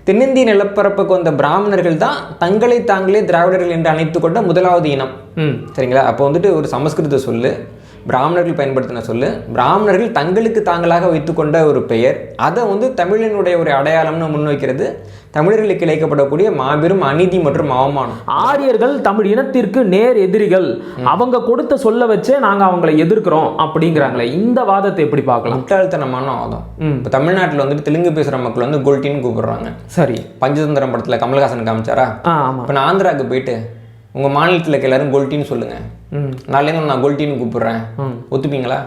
தென்னிந்திய நிலப்பரப்புக்கு வந்த பிராமணர்கள் தான் தங்களை தாங்களே திராவிடர்கள் என்று அழைத்து கொண்ட முதலாவது இனம். சரிங்களா? அப்போ வந்துட்டு ஒரு சமஸ்கிருத சொல்லு, பிராமணர்கள் பயன்படுத்தின சொல்லு, பிராமணர்கள் தங்களுக்கு தாங்களாக வைத்துக்கொண்ட ஒரு பெயர், அதை வந்து தமிழனுடைய ஒரு அடையாளம்னு முன்வைக்கிறது தமிழர்களுக்கு இழைக்கப்படக்கூடிய மாபெரும் அநீதி மற்றும் அவமானம். ஆரியர்கள் தமிழ் இனத்திற்கு நேர் எதிரிகள், அவங்க கொடுத்த சொல்ல வச்சே நாங்க அவங்களை எதிர்க்கிறோம் அப்படிங்கிறாங்களே, இந்த வாதத்தை எப்படி பார்க்கலாம்? முட்டாள்தனமான வாதம். இப்போ தமிழ்நாட்டில் வந்துட்டு தெலுங்கு பேசுகிற மக்கள் வந்து கோல்டின்னு கூப்பிடுறாங்க. சரி, பஞ்சதந்திரம் படத்தில் கமல்ஹாசன் காமிச்சாரா? இப்போ நான் ஆந்திராவுக்கு போயிட்டு உங்கள் மாநிலத்தில் இருக்க எல்லாரும் கோல்டின்னு சொல்லுங்கள், நாளையிலேருந்து நான் கோல்டின்னு கூப்பிடுறேன், ஒத்துப்பீங்களா?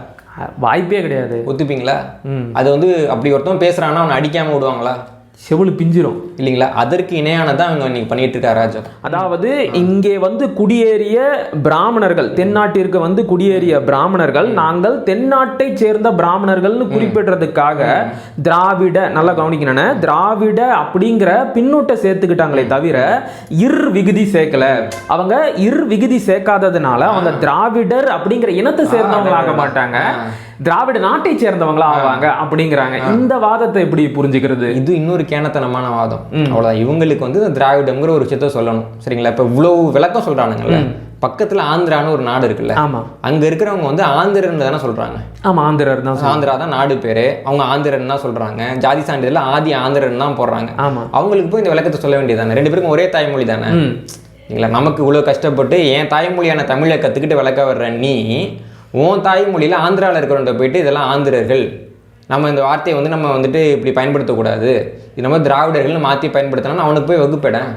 வாய்ப்பே கிடையாது. ஒத்துப்பீங்களா? அது வந்து அப்படி ஒருத்தவங்க பேசுகிறான்னா அவனை அடிக்காமல் விடுவாங்களா? செவிலு பிஞ்சிரும் இல்லைங்களா? அதற்கு இணையானதான் அவங்க இன்னைக்கு பண்ணிட்டு இருக்க ராஜம். அதாவது இங்கே வந்து குடியேறிய பிராமணர்கள், தென்னாட்டிற்கு வந்து குடியேறிய பிராமணர்கள், நாங்கள் தென்னாட்டை சேர்ந்த பிராமணர்கள்னு குறிப்பிடுறதுக்காக திராவிட, நல்லா கவனிக்கணும், திராவிட அப்படிங்கிற பின்னூட்டை சேர்த்துக்கிட்டாங்களே தவிர விகுதி சேர்க்கல. அவங்க விகுதி சேர்க்காததுனால அவங்க திராவிடர் அப்படிங்கிற இனத்தை சேர்ந்தவங்களாக மாட்டாங்க, திராவிட நாட்டை சேர்ந்தவங்களா ஆவாங்க அப்படிங்கிறாங்க. இந்த வாதத்தை எப்படி புரிஞ்சுக்கிறது? இது இன்னொரு கேனத்தனமான வாதம். அவ்வளவுதான். இவங்களுக்கு வந்து திராவிடம்ங்கிற ஒரு விஷயத்த சொல்லணும். சரிங்களா? இப்ப இவ்வளவு விளக்கம் சொல்றானுங்கல்ல, பக்கத்துல ஆந்திரான்னு ஒரு நாடு இருக்குல்ல, ஆமா, அங்க இருக்கிறவங்க வந்து ஆந்திரன் தானே சொல்றாங்க. ஆமா, ஆந்திரர் தான். ஆந்திரா தான் நாடு பேரு, அவங்க ஆந்திரன் தான் சொல்றாங்க. ஜாதி சான்றிதழ்ல ஆதி ஆந்திரன் தான் போடுறாங்க. ஆமா, அவங்களுக்கு போய் இந்த விளக்கத்தை சொல்ல வேண்டியதானே? ரெண்டு பேருக்கும் ஒரே தாய்மொழி தானே. நமக்கு இவ்வளவு கஷ்டப்பட்டு என் தாய்மொழியான தமிழை கத்துக்கிட்டு விளக்க வர்ற நீ, உன் தாய்மொழியில் ஆந்திராவில் இருக்கிறவங்க போயிட்டு இதெல்லாம் ஆந்திரர்கள், நம்ம இந்த வார்த்தையை வந்து நம்ம வந்துட்டு இப்படி பயன்படுத்தக்கூடாது, இது நம்ம திராவிடர்கள்னு மாற்றி பயன்படுத்தினா அவனுக்கு போய் வகுப்பேடேன்,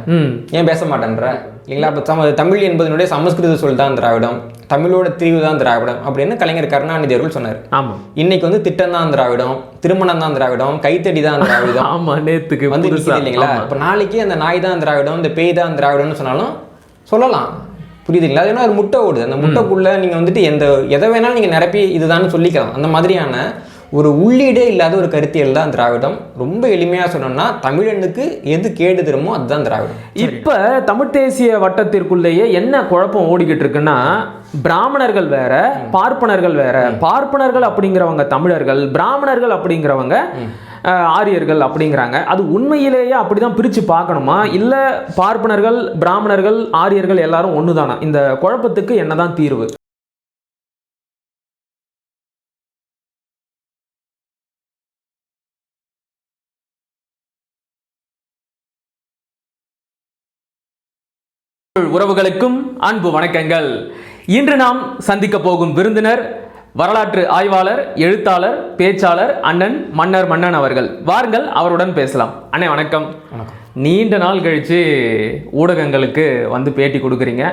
ஏன் பேச மாட்டேன்ற? இல்லைங்களா? அப்போ தமிழ் என்பதனுடைய சமஸ்கிருத சொல் தான் திராவிடம், தமிழோட திரிவு தான் திராவிடம் அப்படின்னு கலைஞர் கருணாநிதி அவர்கள் சொன்னார். ஆமாம். இன்னைக்கு வந்து திட்டம் தான் திராவிடம், திருமணம் தான் திராவிடம், கைத்தடி தான் திராவிடம். ஆமாம், நேற்றுக்கு வந்து இல்லைங்களா? இப்போ நாளைக்கு அந்த நாய் தான் திராவிடம், இந்த பேய் தான் திராவிடம்னு சொன்னாலும் சொல்லலாம். புரியுதுங்களா? அது என்ன ஒரு முட்டை ஓடுது, அந்த முட்டைக்குள்ளே நீங்கள் வந்துட்டு எதை வேணாலும் நீங்கள் நிரப்பி இதுதான் சொல்லிக்கலாம். அந்த மாதிரியான ஒரு உள்ளீடே இல்லாத ஒரு கருத்தியல் தான் திராவிடம். ரொம்ப எளிமையாக சொன்னோம்னா தமிழனுக்கு எது கேடு தருமோ அதுதான் திராவிடம். இப்போ தமிழ் தேசிய வட்டத்திற்குள்ளேயே என்ன குழப்பம் ஓடிக்கிட்டு இருக்குன்னா, பிராமணர்கள் வேற, பார்ப்பனர்கள் வேற. பார்ப்பனர்கள் அப்படிங்கிறவங்க தமிழர்கள், பிராமணர்கள் அப்படிங்கிறவங்க ஆரியர்கள் அப்படிங்கிறாங்க. அது உண்மையிலேயே அப்படிதான் பிரிச்சு பார்க்கணுமா, இல்ல பார்ப்பனர்கள், பிராமணர்கள், ஆரியர்கள் எல்லாரும் ஒண்ணுதானா? இந்த குழப்பத்துக்கு என்னதான் தீர்வு? உறவுகளுக்கும் அன்பு வணக்கங்கள். இன்று நாம் சந்திக்க போகும் விருந்தினர் வரலாற்று ஆய்வாளர், எழுத்தாளர், பேச்சாளர் அண்ணன் மன்னர் மன்னன் அவர்கள். வாருங்கள், அவருடன் பேசலாம். அண்ணே வணக்கம். நீண்ட நாள் கழித்து ஊடகங்களுக்கு வந்து பேட்டி கொடுக்குறீங்க.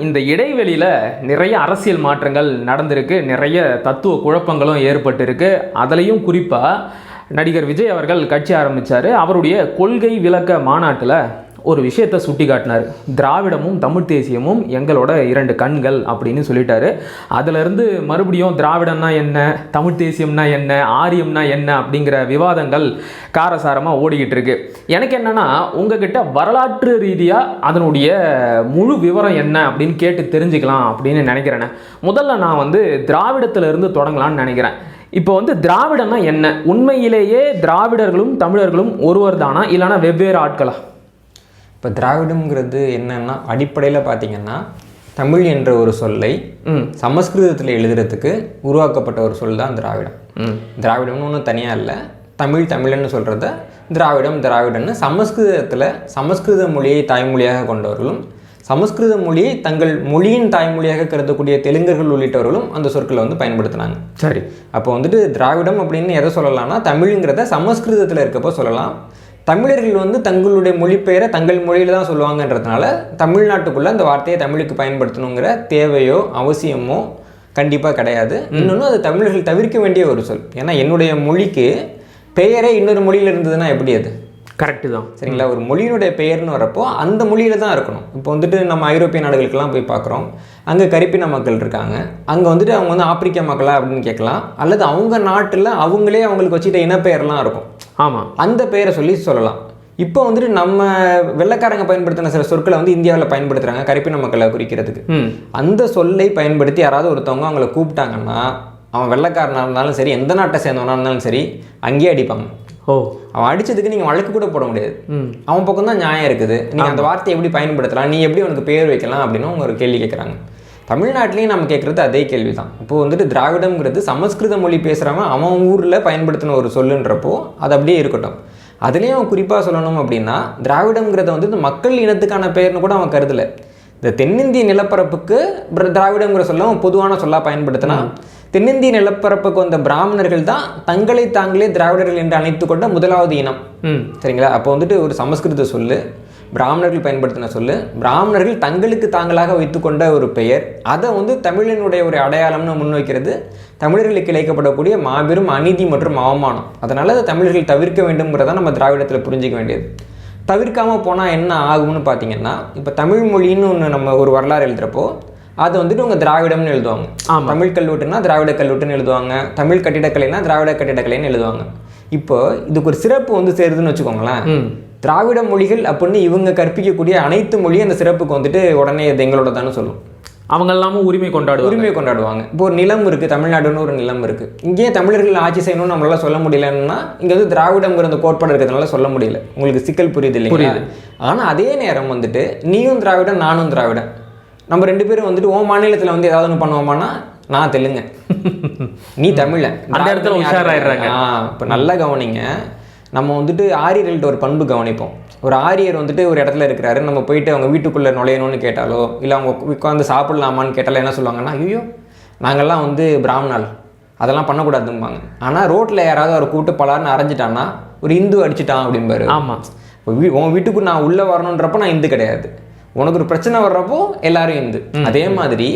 இந்த இடைவெளியில் நிறைய அரசியல் மாற்றங்கள் நடந்திருக்கு, நிறைய தத்துவ குழப்பங்களும் ஏற்பட்டிருக்கு. அதுலேயும் குறிப்பாக நடிகர் விஜய் அவர்கள் கட்சி ஆரம்பித்தார். அவருடைய கொள்கை விளக்க மாநாட்டில் ஒரு விஷயத்தை சுட்டி காட்டினார். திராவிடமும் தமிழ் தேசியமும் எங்களோட இரண்டு கண்கள் அப்படின்னு சொல்லிட்டாரு. அதிலிருந்து மறுபடியும் திராவிடம்னா என்ன, தமிழ் தேசியம்னா என்ன, ஆரியம்னா என்ன அப்படிங்கிற விவாதங்கள் காரசாரமாக ஓடிக்கிட்டு இருக்கு. எனக்கு என்னன்னா, உங்ககிட்ட வரலாற்று ரீதியாக அதனுடைய முழு விவரம் என்ன அப்படின்னு கேட்டு தெரிஞ்சுக்கலாம் அப்படின்னு நினைக்கிறேன். முதல்ல நான் வந்து திராவிடத்திலிருந்து தொடங்கலான்னு நினைக்கிறேன். இப்போ வந்து திராவிடம்னா என்ன? உண்மையிலேயே திராவிடர்களும் தமிழர்களும் ஒருவர் தானா, இல்லைனா வெவ்வேறு ஆட்களா? இப்போ திராவிடம்ங்கிறது என்னன்னா, அடிப்படையில் பார்த்தீங்கன்னா தமிழ் என்ற ஒரு சொல்லை சமஸ்கிருதத்தில் எழுதுறதுக்கு உருவாக்கப்பட்ட ஒரு சொல் தான் திராவிடம். திராவிடம்னு ஒன்றும் தனியாக இல்லை, தமிழன்னு சொல்கிறத திராவிடன்னு சமஸ்கிருதத்தில் சமஸ்கிருத மொழியை தாய்மொழியாக கொண்டவர்களும், சமஸ்கிருத மொழியை தங்கள் மொழியின் தாய்மொழியாக கருதக்கூடிய தெலுங்கர்கள் உள்ளிட்டவர்களும் அந்த சொற்களை வந்து பயன்படுத்தினாங்க. சரி, அப்போ வந்துட்டு திராவிடம் அப்படின்னு எதை சொல்லலாம்னா, தமிழுங்கிறத சமஸ்கிருதத்தில் இருக்கப்போ சொல்லலாம். தமிழர்கள் வந்து தங்களுடைய மொழிபெயரை தங்கள் மொழியில் தான் சொல்லுவாங்கன்றதுனால தமிழ்நாட்டுக்குள்ளே அந்த வார்த்தையை தமிழுக்கு பயன்படுத்தணுங்கிற தேவையோ அவசியமோ கண்டிப்பாக கிடையாது. இன்னொன்று அது தமிழர்கள் தவிர்க்க வேண்டிய ஒரு சொல். ஏன்னா என்னுடைய மொழிக்கு பெயரே இன்னொரு மொழியில் இருந்ததுன்னா எப்படி? அது கரெக்டு தான். சரிங்களா? ஒரு மொழியினுடைய பெயர்னு வரப்போ அந்த மொழியில் தான் இருக்கணும். இப்போ வந்துட்டு நம்ம ஐரோப்பிய நாடுகளுக்கெல்லாம் போய் பார்க்குறோம், அங்கே கரிப்பின மக்கள் இருக்காங்க. அங்கே வந்துட்டு அவங்க வந்து ஆப்பிரிக்க மக்களா அப்படின்னு கேட்கலாம், அல்லது அவங்க நாட்டில் அவங்களே அவங்களுக்கு வச்சுக்கிட்ட இனப்பெயர்லாம் இருக்கும். ஆமாம், அந்த பெயரை சொல்லலாம். இப்போ வந்துட்டு நம்ம வெள்ளைக்காரங்க பயன்படுத்தின சில சொற்களை வந்து இந்தியாவில் பயன்படுத்துகிறாங்க கரிப்பின மக்களை குறிக்கிறதுக்கு. அந்த சொல்லை பயன்படுத்தி யாராவது ஒருத்தவங்க அவங்கள கூப்பிட்டாங்கன்னா, அவன் வெள்ளைக்காரனாக இருந்தாலும் சரி, எந்த நாட்டை சேர்ந்தவனாக இருந்தாலும் சரி, அங்கேயே அடிப்பாங்க. அவன் அடிச்சதுக்கு நீங்கள் வழக்கு கூட போட முடியாது. அவன் பக்கம் தான் நியாயம் இருக்குது. நீங்கள் அந்த வார்த்தையை எப்படி பயன்படுத்தலாம், நீ எப்படி உனக்கு பேர் வைக்கலாம் அப்படின்னு அவங்க ஒரு கேள்வி கேட்குறாங்க. தமிழ்நாட்டிலையும் நம்ம கேட்குறது அதே கேள்வி தான். இப்போது வந்துட்டு திராவிடம்ங்கிறது சமஸ்கிருத மொழி பேசுகிறவன் அவன் ஊரில் பயன்படுத்தின ஒரு சொல்லுன்றப்போ அது அப்படியே இருக்கட்டும். அதுலேயும் அவன் குறிப்பாக சொல்லணும் அப்படின்னா திராவிடம்ங்கிறத வந்து இந்த மக்கள் இனத்துக்கான பெயர்னு கூட அவன் கருதலை. இந்த தென்னிந்திய நிலப்பரப்புக்கு திராவிடங்கிற சொல்ல அவன் பொதுவான சொல்லா பயன்படுத்தினா தென்னிந்திய நிலப்பரப்புக்கு வந்த பிராமணர்கள் தான் தங்களை தாங்களே திராவிடர்கள் என்று அழைத்து கொண்ட முதலாவது இனம். சரிங்களா? அப்போ வந்துட்டு ஒரு சமஸ்கிருத சொல்லு, பிராமணர்கள் பயன்படுத்தின சொல்லு, பிராமணர்கள் தங்களுக்கு தாங்களாக வைத்துக்கொண்ட ஒரு பெயர், அதை வந்து தமிழனுடைய ஒரு அடையாளம்னு முன்வைக்கிறது தமிழர்களுக்கு இழைக்கப்படக்கூடிய மாபெரும் அநீதி மற்றும் அவமானம். அதனால் அதை தமிழர்கள் தவிர்க்க வேண்டும்ங்கிறத நம்ம திராவிடத்தில் புரிஞ்சிக்க வேண்டியது. தவிர்க்காமல் போனால் என்ன ஆகும்னு பார்த்தீங்கன்னா, இப்போ தமிழ் மொழின்னு ஒன்று நம்ம ஒரு வரலாறு எழுதுகிறப்போ அது வந்துட்டு அவங்க திராவிடம்னு எழுதுவாங்க. தமிழ் கல்வெட்டுனா திராவிட கல்வெட்டுன்னு எழுதுவாங்க, தமிழ் கட்டிடக்கலைனா திராவிட கட்டிடக்கலைன்னு எழுதுவாங்க. இப்போ இதுக்கு ஒரு சிறப்பு வந்து சேருதுன்னு வச்சுக்கோங்களேன். திராவிட மொழிகள் அப்படின்னு இவங்க கற்பிக்கக்கூடிய அனைத்து மொழியும் அந்த சிறப்புக்கு வந்துட்டு உடனே இது எங்களோட தானே சொல்லும். அவங்க எல்லாமும் உரிமை கொண்டாடுவாங்க. இப்போ ஒரு நிலம் இருக்குது, தமிழ்நாடுன்னு ஒரு நிலம் இருக்குது. இங்கேயே தமிழர்கள் ஆட்சி செய்யணும்னு நம்மளால சொல்ல முடியலன்னா இங்கே வந்து திராவிடங்கிற அந்த கோட்பாடு இருக்கிறதுனால சொல்ல முடியல. உங்களுக்கு சிக்கல் புரியுது இல்லையா? ஆனால் அதே நேரம் வந்துட்டு நீயும் திராவிடன் நானும் திராவிடன், நம்ம ரெண்டு பேரும் வந்துட்டு உன் மாநிலத்தில் வந்து ஏதாவது ஒன்று பண்ணுவோமானா நான் தெலுங்க நீ தமிழன், அந்த இடத்துல உஷாராயிடுறாங்க. இப்போ நல்லா கவனிங்க. நம்ம வந்துட்டு ஆரியர்கள்ட்ட ஒரு பண்பு கவனிப்போம். ஒரு ஆரியர் வந்துட்டு ஒரு இடத்துல இருக்கிறாரு, நம்ம போயிட்டு அவங்க வீட்டுக்குள்ளே நுழையணும்னு கேட்டாலோ இல்லை அவங்க உட்காந்து சாப்பிடலாமான்னு கேட்டாலோ என்ன சொல்லுவாங்கன்னா, ஐயோ நாங்கள்லாம் வந்து பிராமணால் அதெல்லாம் பண்ணக்கூடாதும்பாங்க. ஆனால் ரோட்டில் யாராவது அவரை கூப்பிட்டு பலார்னு அரைஞ்சிட்டான்னா ஒரு இந்து அடிச்சுட்டான் அப்படிம்பாரு. ஆமாம், உன் வீட்டுக்கு நான் உள்ளே வரணுன்றப்போ நான் இந்து கிடையாது, உனக்கு ஒரு பிரச்சனை வர்றப்போ எல்லாரும் இந்து. அதே மாதிரி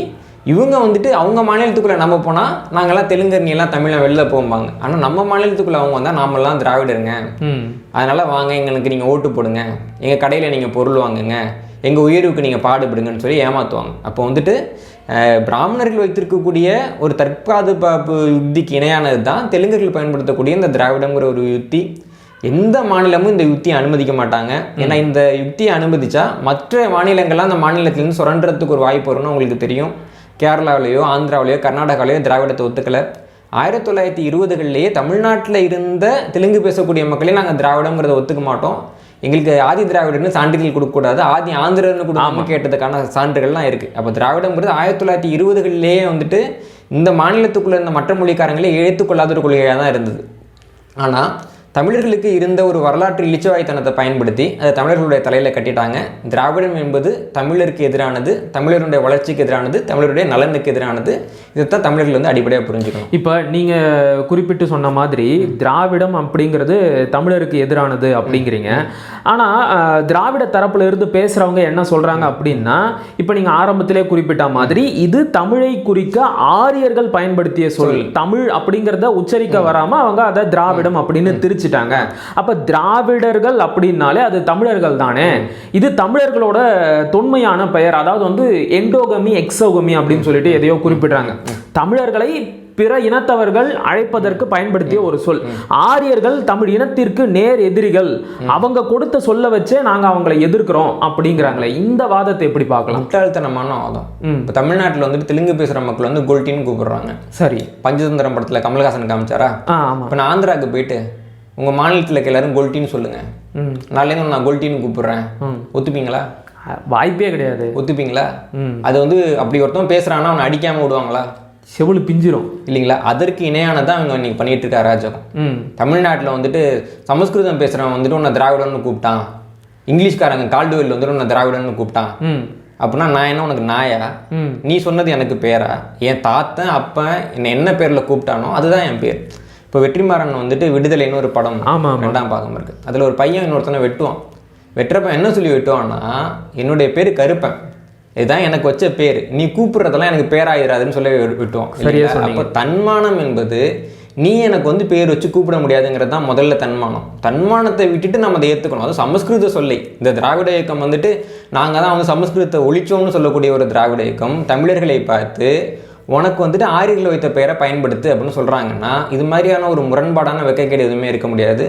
இவங்க வந்துட்டு அவங்க மாநிலத்துக்குள்ளே நம்ம போனால் நாங்கள்லாம் தெலுங்கர், நீ எல்லாம் தமிழை வெளில போம்பாங்க. ஆனால் நம்ம மாநிலத்துக்குள்ளே அவங்க வந்தால் நாமெல்லாம் திராவிடருங்க, அதனால் வாங்க எங்களுக்கு நீங்கள் ஓட்டு போடுங்க, எங்கள் கடையில் நீங்கள் பொருள் வாங்குங்க, எங்கள் உயர்வுக்கு நீங்கள் பாடுபடுங்கன்னு சொல்லி ஏமாற்றுவாங்க. அப்போ வந்துட்டு பிராமணர்கள் வைத்திருக்கக்கூடிய ஒரு தற்பாதுகாப்பு யுக்திக்கு இணையானது தான் தெலுங்கர்கள் பயன்படுத்தக்கூடிய இந்த திராவிடங்கிற ஒரு யுக்தி. எந்த மாநிலமும் இந்த யுக்தியை அனுமதிக்க மாட்டாங்க. ஏன்னா இந்த யுக்தியை அனுமதிச்சா மற்ற மாநிலங்கள்லாம் அந்த மாநிலத்திலேருந்து சுரண்டுறதுக்கு ஒரு வாய்ப்பு வரும்னு உங்களுக்கு தெரியும். கேரளாவிலேயோ ஆந்திராவிலேயோ கர்நாடகாவிலேயோ திராவிடத்தை ஒத்துக்கலை. 1920களிலேயே தமிழ்நாட்டில் இருந்த தெலுங்கு பேசக்கூடிய மக்களே நாங்கள் திராவிடங்கிறத ஒத்துக்க மாட்டோம், எங்களுக்கு ஆதி திராவிடர்னு சான்றிதழ் கொடுக்கக்கூடாது, ஆதி ஆந்திரன்னு கொடுக்காம கேட்டதுக்கான சான்றுகள்லாம் இருக்குது. அப்போ திராவிடங்கிறது 1920களிலேயே வந்துட்டு இந்த மாநிலத்துக்குள்ளே இருந்த மற்ற மொழிக்காரங்களே ஏற்றுக்கொள்ளாத ஒரு கொள்கையாக தான் இருந்தது. ஆனால் தமிழர்களுக்கு இருந்த ஒரு வரலாற்று இளிச்சவாய்த்தனத்தை பயன்படுத்தி அதை தமிழர்களுடைய தலையில் கட்டிட்டாங்க. திராவிடம் என்பது தமிழருக்கு எதிரானது, தமிழருடைய வளர்ச்சிக்கு எதிரானது, தமிழருடைய நலனுக்கு எதிரானது. இதைத்தான் தமிழர்கள் வந்து அடிப்படையாக புரிஞ்சுக்கணும். இப்போ நீங்கள் குறிப்பிட்டு சொன்ன மாதிரி திராவிடம் அப்படிங்கிறது தமிழருக்கு எதிரானது அப்படிங்கிறீங்க. ஆனால் திராவிட தரப்புல இருந்து பேசுகிறவங்க என்ன சொல்கிறாங்க அப்படின்னா, இப்போ நீங்கள் ஆரம்பத்திலே குறிப்பிட்ட மாதிரி இது தமிழை குறிக்க ஆரியர்கள் பயன்படுத்திய சொல், தமிழ் அப்படிங்கிறத உச்சரிக்க வராமல் அவங்க அதை திராவிடம் அப்படின்னு திரிச்சிட்டாங்க. அப்ப திராவிடர்கள் அப்படின்னாலே அது தமிழர்கள் தானே, இது தமிழர்களோட தொன்மையான பெயர், அதாவது வந்து எண்டோகமி எக்ஸோகமி அப்படின்னு சொல்லிட்டு எதையோ குறிப்பிடுறாங்க. தமிழர்களை பிற இனத்தவர்கள் அழைப்பதற்கு பயன்படுத்திய ஒரு சொல். ஆரியர்கள் தமிழ் இனத்திற்கு நேர் எதிரிகள், அவங்க கொடுத்த சொல்ல வச்சே நாங்க அவங்களை எதிர்க்கிறோம் அப்படிங்கிறாங்களே, இந்த வாதத்தை எப்படி பார்க்கலாம்? முட்டாள்தனமான வாதம். இப்போ தமிழ்நாட்டில் வந்துட்டு தெலுங்கு பேசுகிற மக்கள் வந்து கோல்டின்னு கூப்பிடுறாங்க. சரி, பஞ்சதந்திரம் படத்தில் கமல்ஹாசன் காமிச்சாரா? இப்போ நான் ஆந்திராவுக்கு போயிட்டு உங்கள் மாநிலத்தில் எல்லாரும் கோல்டின்னு சொல்லுங்கள், நாளைக்கு நான் கோல்டின்னு கூப்பிடுறேன், ஒத்துப்பீங்களா? வாய்ப்பே கிடையாது. ஒத்துப்பீங்களா? அது வந்து அப்படி ஒருத்தன் பேசுகிறான்னா அவனை அடிக்காமல் விடுவாங்களா? செவிலு பிஞ்சிரும் இல்லைங்களா? அதற்கு இணையானதான் அவங்க இன்னைக்கு பண்ணிட்டு இருக்க அராஜகம். தமிழ்நாட்டில் வந்துட்டு சமஸ்கிருதம் பேசுகிறவன் வந்துட்டு உன்னை திராவிடன்னு கூப்பிட்டான், இங்கிலீஷ்காரங்க கால்டுவெல் வந்துட்டு உன்னை திராவிடன்னு கூப்பிட்டான் அப்படின்னா நான் என்ன உனக்கு நாயா? நீ சொன்னது எனக்கு பேரா? என் தாத்தன் அப்பன் என்னை என்ன பேரில் கூப்பிட்டானோ அதுதான் என் பேர். இப்போ வெற்றிமாறன் வந்துட்டு விடுதலைன்னு ஒரு படம் 2ஆம் பாகம் இருக்கு. அதில் ஒரு பையன் இன்னொருத்தனை வெட்டுவான். வெட்டுறப்ப என்ன சொல்லி வெட்டுவான்னா, என்னுடைய பேர் கருப்பன், இதுதான் எனக்கு வச்ச பேர், நீ கூப்பிடுறதெல்லாம் எனக்கு பேராயிராதுன்னு சொல்லி விட்டுவோம். அப்போ தன்மானம் என்பது நீ எனக்கு வந்து பேர் வச்சு கூப்பிட முடியாதுங்கிறது தான் முதல்ல தன்மானம். தன்மானத்தை விட்டுட்டு நம்ம அதை ஏற்றுக்கணும். அது சமஸ்கிருத சொல்லை. இந்த திராவிட இயக்கம் வந்துட்டு நாங்கள் தான் வந்து சமஸ்கிருதத்தை ஒழிச்சோம்னு சொல்லக்கூடிய ஒரு திராவிட இயக்கம் தமிழர்களை பார்த்து உனக்கு வந்துட்டு ஆரியர்கள் வைத்த பெயரை பயன்படுத்து அப்படின்னு சொல்கிறாங்கன்னா இது மாதிரியான ஒரு முரண்பாடான வெட்கக்கேடு எதுவுமே இருக்க முடியாது.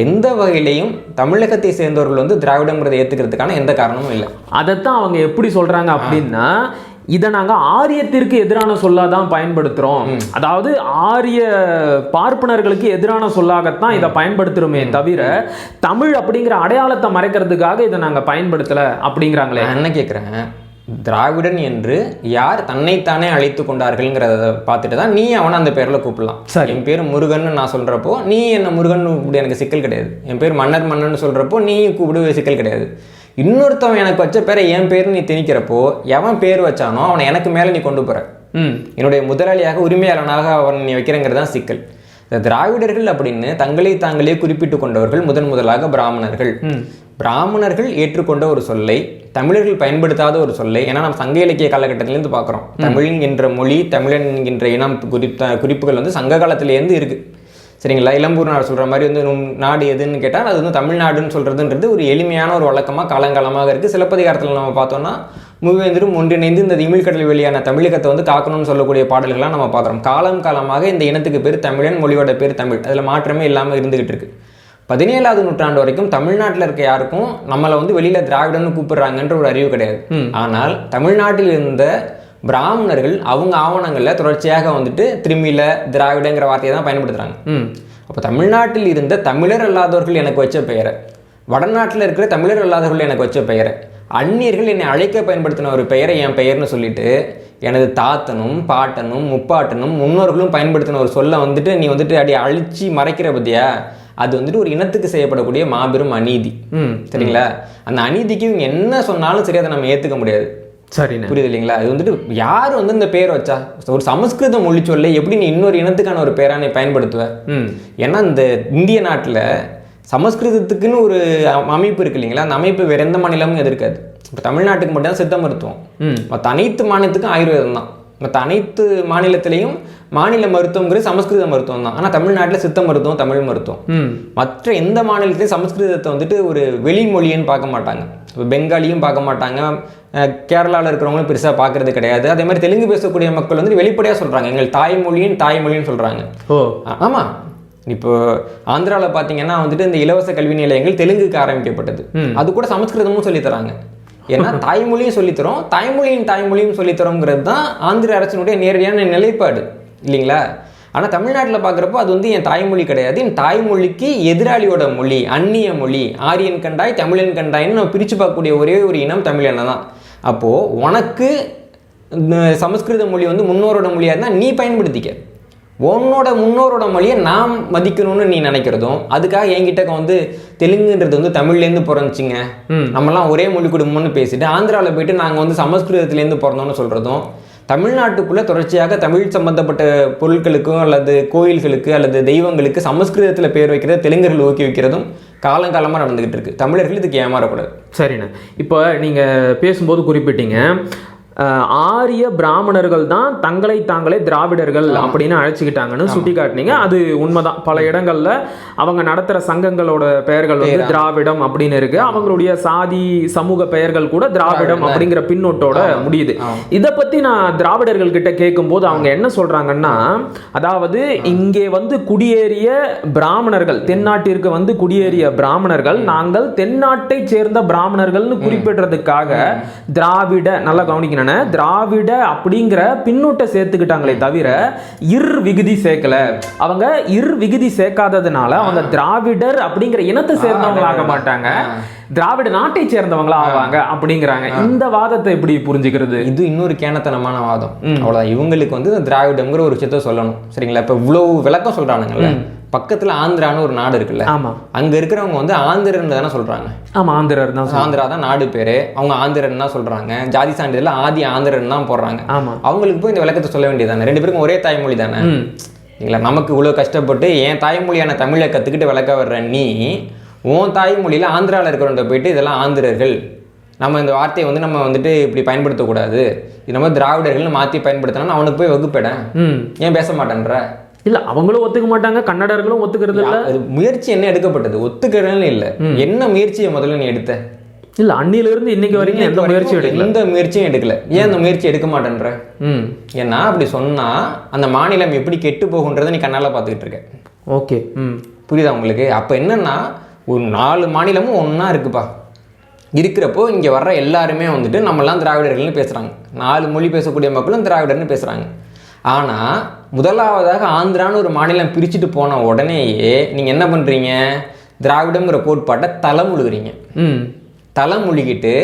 எந்த வகையிலையும் தமிழகத்தை சேர்ந்தவர்கள் வந்து திராவிடங்கிறத ஏற்றுக்கிறதுக்கான எந்த காரணமும் இல்லை. அதைத்தான் அவங்க எப்படி சொல்கிறாங்க அப்படின்னா, இதை நாங்கள் ஆரியத்திற்கு எதிரான சொல்லாதான் பயன்படுத்துகிறோம், அதாவது ஆரிய பார்ப்பனர்களுக்கு எதிரான சொல்லாகத்தான் இதை பயன்படுத்துகிறோமே தவிர தமிழ் அப்படிங்கிற அடையாளத்தை மறைக்கிறதுக்காக இதை நாங்கள் பயன்படுத்தலை அப்படிங்கிறாங்களே. நான் என்ன கேட்குறேன், திராவிடன் என்று யார் தன்னைத்தானே அழைத்து கொண்டார்கள்ங்கிறத பார்த்துட்டு தான் நீ அவனை அந்த பேரில் கூப்பிடலாம். சரி, என் பேர் முருகன் நான் சொல்கிறப்போ நீ என்ன முருகன் கூப்பிடு, எனக்கு சிக்கல் கிடையாது. என் பேர் மன்னன் சொல்கிறப்போ நீ கூப்பிடு, சிக்கல் கிடையாது. இன்னொருத்தவன் எனக்கு வச்ச பேரை என் பேர் நீ திணிக்கிறப்போ எவன் பேர் வச்சானோ அவனை எனக்கு மேலே நீ கொண்டு போகிற, என்னுடைய முதலாளியாக உரிமையாளனாக அவன் நீ வைக்கிறங்கிறது தான் சிக்கல். இந்த திராவிடர்கள் அப்படின்னு தங்களை தாங்களே குறிப்பிட்டு கொண்டவர்கள் முதலாக பிராமணர்கள். பிராமணர்கள் ஏற்றுக்கொண்ட ஒரு சொல்லை தமிழர்கள் பயன்படுத்தாத ஒரு சொல்லை, ஏன்னா நம்ம சங்க இலக்கிய காலகட்டத்திலேருந்து பார்க்குறோம். தமிழ் என்கின்ற மொழி, தமிழன் என்கின்ற இனம் குறிப்புகள் வந்து சங்க காலத்திலேருந்து இருக்குது. சரிங்களா? இளம்பூர் நாடு சொல்கிற மாதிரி வந்து நாடு எதுன்னு கேட்டால் அது வந்து தமிழ்நாடுன்னு சொல்கிறதுன்றது ஒரு எளிமையான ஒரு வழக்கமாக காலங்காலமாக இருக்குது. சிலப்பதிகாரத்தில் நம்ம பார்த்தோம்னா மூவேந்தரும் ஒன்றிணைந்து இந்த இமிழ்கடல் வெளியான தமிழகத்தை வந்து காக்கணும்னு சொல்லக்கூடிய பாடல்கள்லாம் நம்ம பார்க்குறோம். காலமாக இந்த இனத்துக்கு பேர் தமிழன், மொழியோட பேர் தமிழ், அதில் மாற்றமே இல்லாமல் இருந்துகிட்டு இருக்கு. 17ஆவது நூற்றாண்டு வரைக்கும் தமிழ்நாட்டில் இருக்க யாருக்கும் நம்மளை வந்து வெளியில் திராவிடன்னு கூப்பிடுறாங்கன்ற ஒரு அறிவு கிடையாது. ஆனால் தமிழ்நாட்டில் இருந்த பிராமணர்கள் அவங்க ஆவணங்களில் தொடர்ச்சியாக வந்துட்டு திரும்பியில திராவிடங்கிற வார்த்தையை தான் பயன்படுத்துகிறாங்க. அப்போ தமிழ்நாட்டில் இருந்த தமிழர் அல்லாதவர்கள் எனக்கு வச்ச பெயரை, வடநாட்டில் இருக்கிற தமிழர் அல்லாதவர்கள் எனக்கு வச்ச பெயரை, அந்நியர்கள் என்னை அழைக்க பயன்படுத்தின ஒரு பெயரை என் பெயர்னு சொல்லிட்டு எனது தாத்தனும் பாட்டனும் முப்பாட்டனும் முன்னோர்களும் பயன்படுத்தின ஒரு சொல்லை வந்துட்டு நீ வந்துட்டு அடி அழிச்சு மறைக்கிற பத்தியா, அது வந்துட்டு ஒரு இனத்துக்கு செய்யப்படக்கூடிய மாபெரும் அநீதி. சரிங்களா? அந்த அநீதிக்கு இவங்க என்ன சொன்னாலும் சரி அதை நம்ம ஏற்றுக்க முடியாது. சரி, புரியுது இல்லைங்களா? அது வந்துட்டு யார் வந்து இந்த பேர் வச்சா, ஒரு சமஸ்கிருத மொழி சொல்ல எப்படி நீ இன்னொரு இனத்துக்கான ஒரு பேரா நீ பயன்படுத்துவ? ஏன்னா இந்த இந்திய நாட்டில் சமஸ்கிருதத்துக்குன்னு ஒரு அமைப்பு இருக்கு இல்லைங்களா? அந்த அமைப்பு வேற எந்த மாநிலமும் எதிர்க்காது. இப்போ தமிழ்நாட்டுக்கு மட்டும் தான் சித்த மருத்துவம், மற்ற அனைத்து மாநிலத்துக்கும் ஆயுர்வேதம் தான். மற்ற அனைத்து மாநிலத்திலையும் மாநில மருத்துவங்கிறது சமஸ்கிருத மருத்துவம் தான். ஆனால் தமிழ்நாட்டில் சித்த மருத்துவம், தமிழ் மருத்துவம். மற்ற எந்த மாநிலத்திலையும் சமஸ்கிருதத்தை வந்துட்டு ஒரு வெளி மொழின்னு பார்க்க மாட்டாங்க. பெங்காலியும் பார்க்க மாட்டாங்க, கேரளாவில் இருக்கிறவங்களும் பெருசாக பார்க்கறது கிடையாது. அதே மாதிரி தெலுங்கு பேசக்கூடிய மக்கள் வந்து வெளிப்படையாக சொல்கிறாங்க எங்கள் தாய்மொழின்னு சொல்கிறாங்க. ஆமாம், இப்போ ஆந்திராவில் பார்த்தீங்கன்னா வந்துட்டு இந்த இலவச கல்வி நிலையங்கள் தெலுங்குக்கு ஆரம்பிக்கப்பட்டது. அது கூட சமஸ்கிருதமும் சொல்லித்தராங்க. ஏன்னா தாய்மொழியும் சொல்லித்தரோம், தாய்மொழியும் சொல்லித்தரோங்கிறது தான் ஆந்திர அரசினுடைய நேரடியான நிலைப்பாடு இல்லைங்களா? ஆனால் தமிழ்நாட்டில் பார்க்குறப்போ அது வந்து என் தாய்மொழி கிடையாது, என் தாய்மொழிக்கு எதிராளியோட மொழி, அந்நிய மொழி, ஆரியன் கண்டாய் தமிழன் கண்டாய்ன்னு நம்ம பிரித்து பார்க்கக்கூடிய ஒரே ஒரு இனம் தமிழனை தான். அப்போது உனக்கு சமஸ்கிருத மொழி வந்து முன்னோரோட மொழியாக இருந்தால் நீ பயன்படுத்திக்க, உன்னோட முன்னோரோட மொழியை நாம் மதிக்கணும்னு நீ நினைக்கிறதும், அதுக்காக என்கிட்ட வந்து தெலுங்குன்றது வந்து தமிழ்லேருந்து பிறந்துச்சிங்க, நம்மலாம் ஒரே மொழி குடும்பம்னு பேசிட்டு ஆந்திராவில் போயிட்டு நாங்கள் வந்து சமஸ்கிருதத்துலேருந்து பிறந்தோம்னு சொல்கிறதும், தமிழ்நாட்டுக்குள்ளே தொடர்ச்சியாக தமிழ் சம்பந்தப்பட்ட பொருட்களுக்கும் அல்லது கோயில்களுக்கு அல்லது தெய்வங்களுக்கு சமஸ்கிருதத்தில் பேர் வைக்கிறது தெலுங்கர்கள் ஊக்குவிக்கிறதும் காலங்காலமாக நடந்துகிட்டு இருக்கு. தமிழர்கள் இதுக்கு ஏமாறக்கூடாது. சரிண்ணே, இப்போ நீங்கள் பேசும்போது குறிப்பிட்டீங்க ஆரிய பிராமணர்கள் தான் தங்களை தாங்களே திராவிடர்கள் அப்படின்னு அழைச்சிக்கிட்டாங்கன்னு சுட்டி காட்டினீங்க. அது உண்மைதான். பல இடங்கள்ல அவங்க நடத்துகிற சங்கங்களோட பெயர்கள் வந்து திராவிடம் அப்படின்னு இருக்கு. அவங்களுடைய சாதி சமூக பெயர்கள் கூட திராவிடம் அப்படிங்கிற பின்னோட்டோட முடியுது. இதை பத்தி நான் திராவிடர்கள் கிட்ட கேட்கும் போது அவங்க என்ன சொல்றாங்கன்னா, அதாவது இங்கே வந்து குடியேறிய பிராமணர்கள், தென்னாட்டிற்கு வந்து குடியேறிய பிராமணர்கள் நாங்கள் தென்னாட்டை சேர்ந்த பிராமணர்கள்னு குறிப்பிடுறதுக்காக திராவிட, நல்லா கவனிக்கணும், திராவிட அப்படிங்கிற பின்னோட்ட சேர்த்துக்கிட்டாங்களே தவிர விகுதி சேர்க்கல. அவங்க விகுதி சேர்க்காததுனால அவங்க திராவிடர் அப்படிங்கிற இனத்தை சேர்ந்தவங்களாக மாட்டாங்க, திராவிட நாட்டை சேர்ந்தவங்களா ஆவாங்க அப்படிங்கிறாங்க. இந்த வாதத்தை எப்படி புரிஞ்சுக்கிறது? இது இன்னொரு கேனத்தனமான வாதம். அவ்வளவுதான். இவங்களுக்கு வந்து திராவிடம்ங்கிற ஒரு விஷயத்த சொல்லணும். சரிங்களா? இப்ப இவ்வளவு விளக்கம் சொல்றானுங்கல்ல, பக்கத்துல ஆந்திரான்னு ஒரு நாடு இருக்குல்ல, ஆமா, அங்க இருக்கிறவங்க வந்து ஆந்திரன் தானே சொல்றாங்க. ஆமா, ஆந்திரர் தான். ஆந்திரா தான் நாடு பேரு, அவங்க ஆந்திரன் தான் சொல்றாங்க. ஜாதி சான்றிதழ்ல ஆதி ஆந்திரன் தான் போடுறாங்க. ஆமா, அவங்களுக்கு போய் இந்த விளக்கத்தை சொல்ல வேண்டியதானே? ரெண்டு பேருக்கும் ஒரே தாய்மொழி தானே இல்லைங்களா? நமக்கு இவ்வளவு கஷ்டப்பட்டு என் தாய்மொழியான தமிழை கத்துக்கிட்டு விளக்க வர்ற நீ உன் தாய்மொழியில ஆந்திராவில் இருக்கிறவங்க போயிட்டு இதெல்லாம் ஆந்திரர்கள், நம்ம இந்த வார்த்தையை வந்து நம்ம வந்துட்டு இப்படி பயன்படுத்தக்கூடாது, இது நம்ம திராவிடர்கள்னு மாற்றி பயன்படுத்தினா அவனுக்கு போய் வகுப்பேன், ஏன் பேச மாட்டேன்ற? இல்ல, அவங்களும் ஒத்துக்க மாட்டாங்க, கன்னடர்களும் ஒத்துக்கிறது இல்ல. முயற்சி என்ன எடுக்கப்பட்டது? ஒத்துக்கிறதுன்னு இல்லை. என்ன முயற்சியை முதல்ல நீ எடுத்த? இல்ல, அன்னில இருந்து இன்னைக்கு வரைக்கும் எந்த முயற்சியும் எடுக்கல. எந்த முயற்சியும் எடுக்கல. ஏன் அந்த முயற்சி எடுக்க மாட்டேன்ற? ஏன்னா அப்படி சொன்னா அந்த மாநிலம் எப்படி கெட்டு போகுன்றதை நீ கண்ணால பாத்துக்கிட்டு இருக்க. ஓகே, புரியுதா உங்களுக்கு? அப்ப என்னன்னா ஒரு 4 மாநிலமும் ஒன்னா இருக்குப்பா. இருக்கிறப்போ இங்கே வர்ற எல்லாருமே வந்துட்டு நம்மலாம் திராவிடர்கள்னு பேசுகிறாங்க. 4 மொழி பேசக்கூடிய மக்களும் திராவிடர்னு பேசுகிறாங்க. ஆனால் முதலாவதாக ஆந்திரான்னு ஒரு மாநிலம் பிரிச்சுட்டு போன உடனேயே நீங்கள் என்ன பண்ணுறீங்க, திராவிடங்கிற கோட்பாட்டை தலைமுழுகிறீங்க. தலைமுழுகிட்டு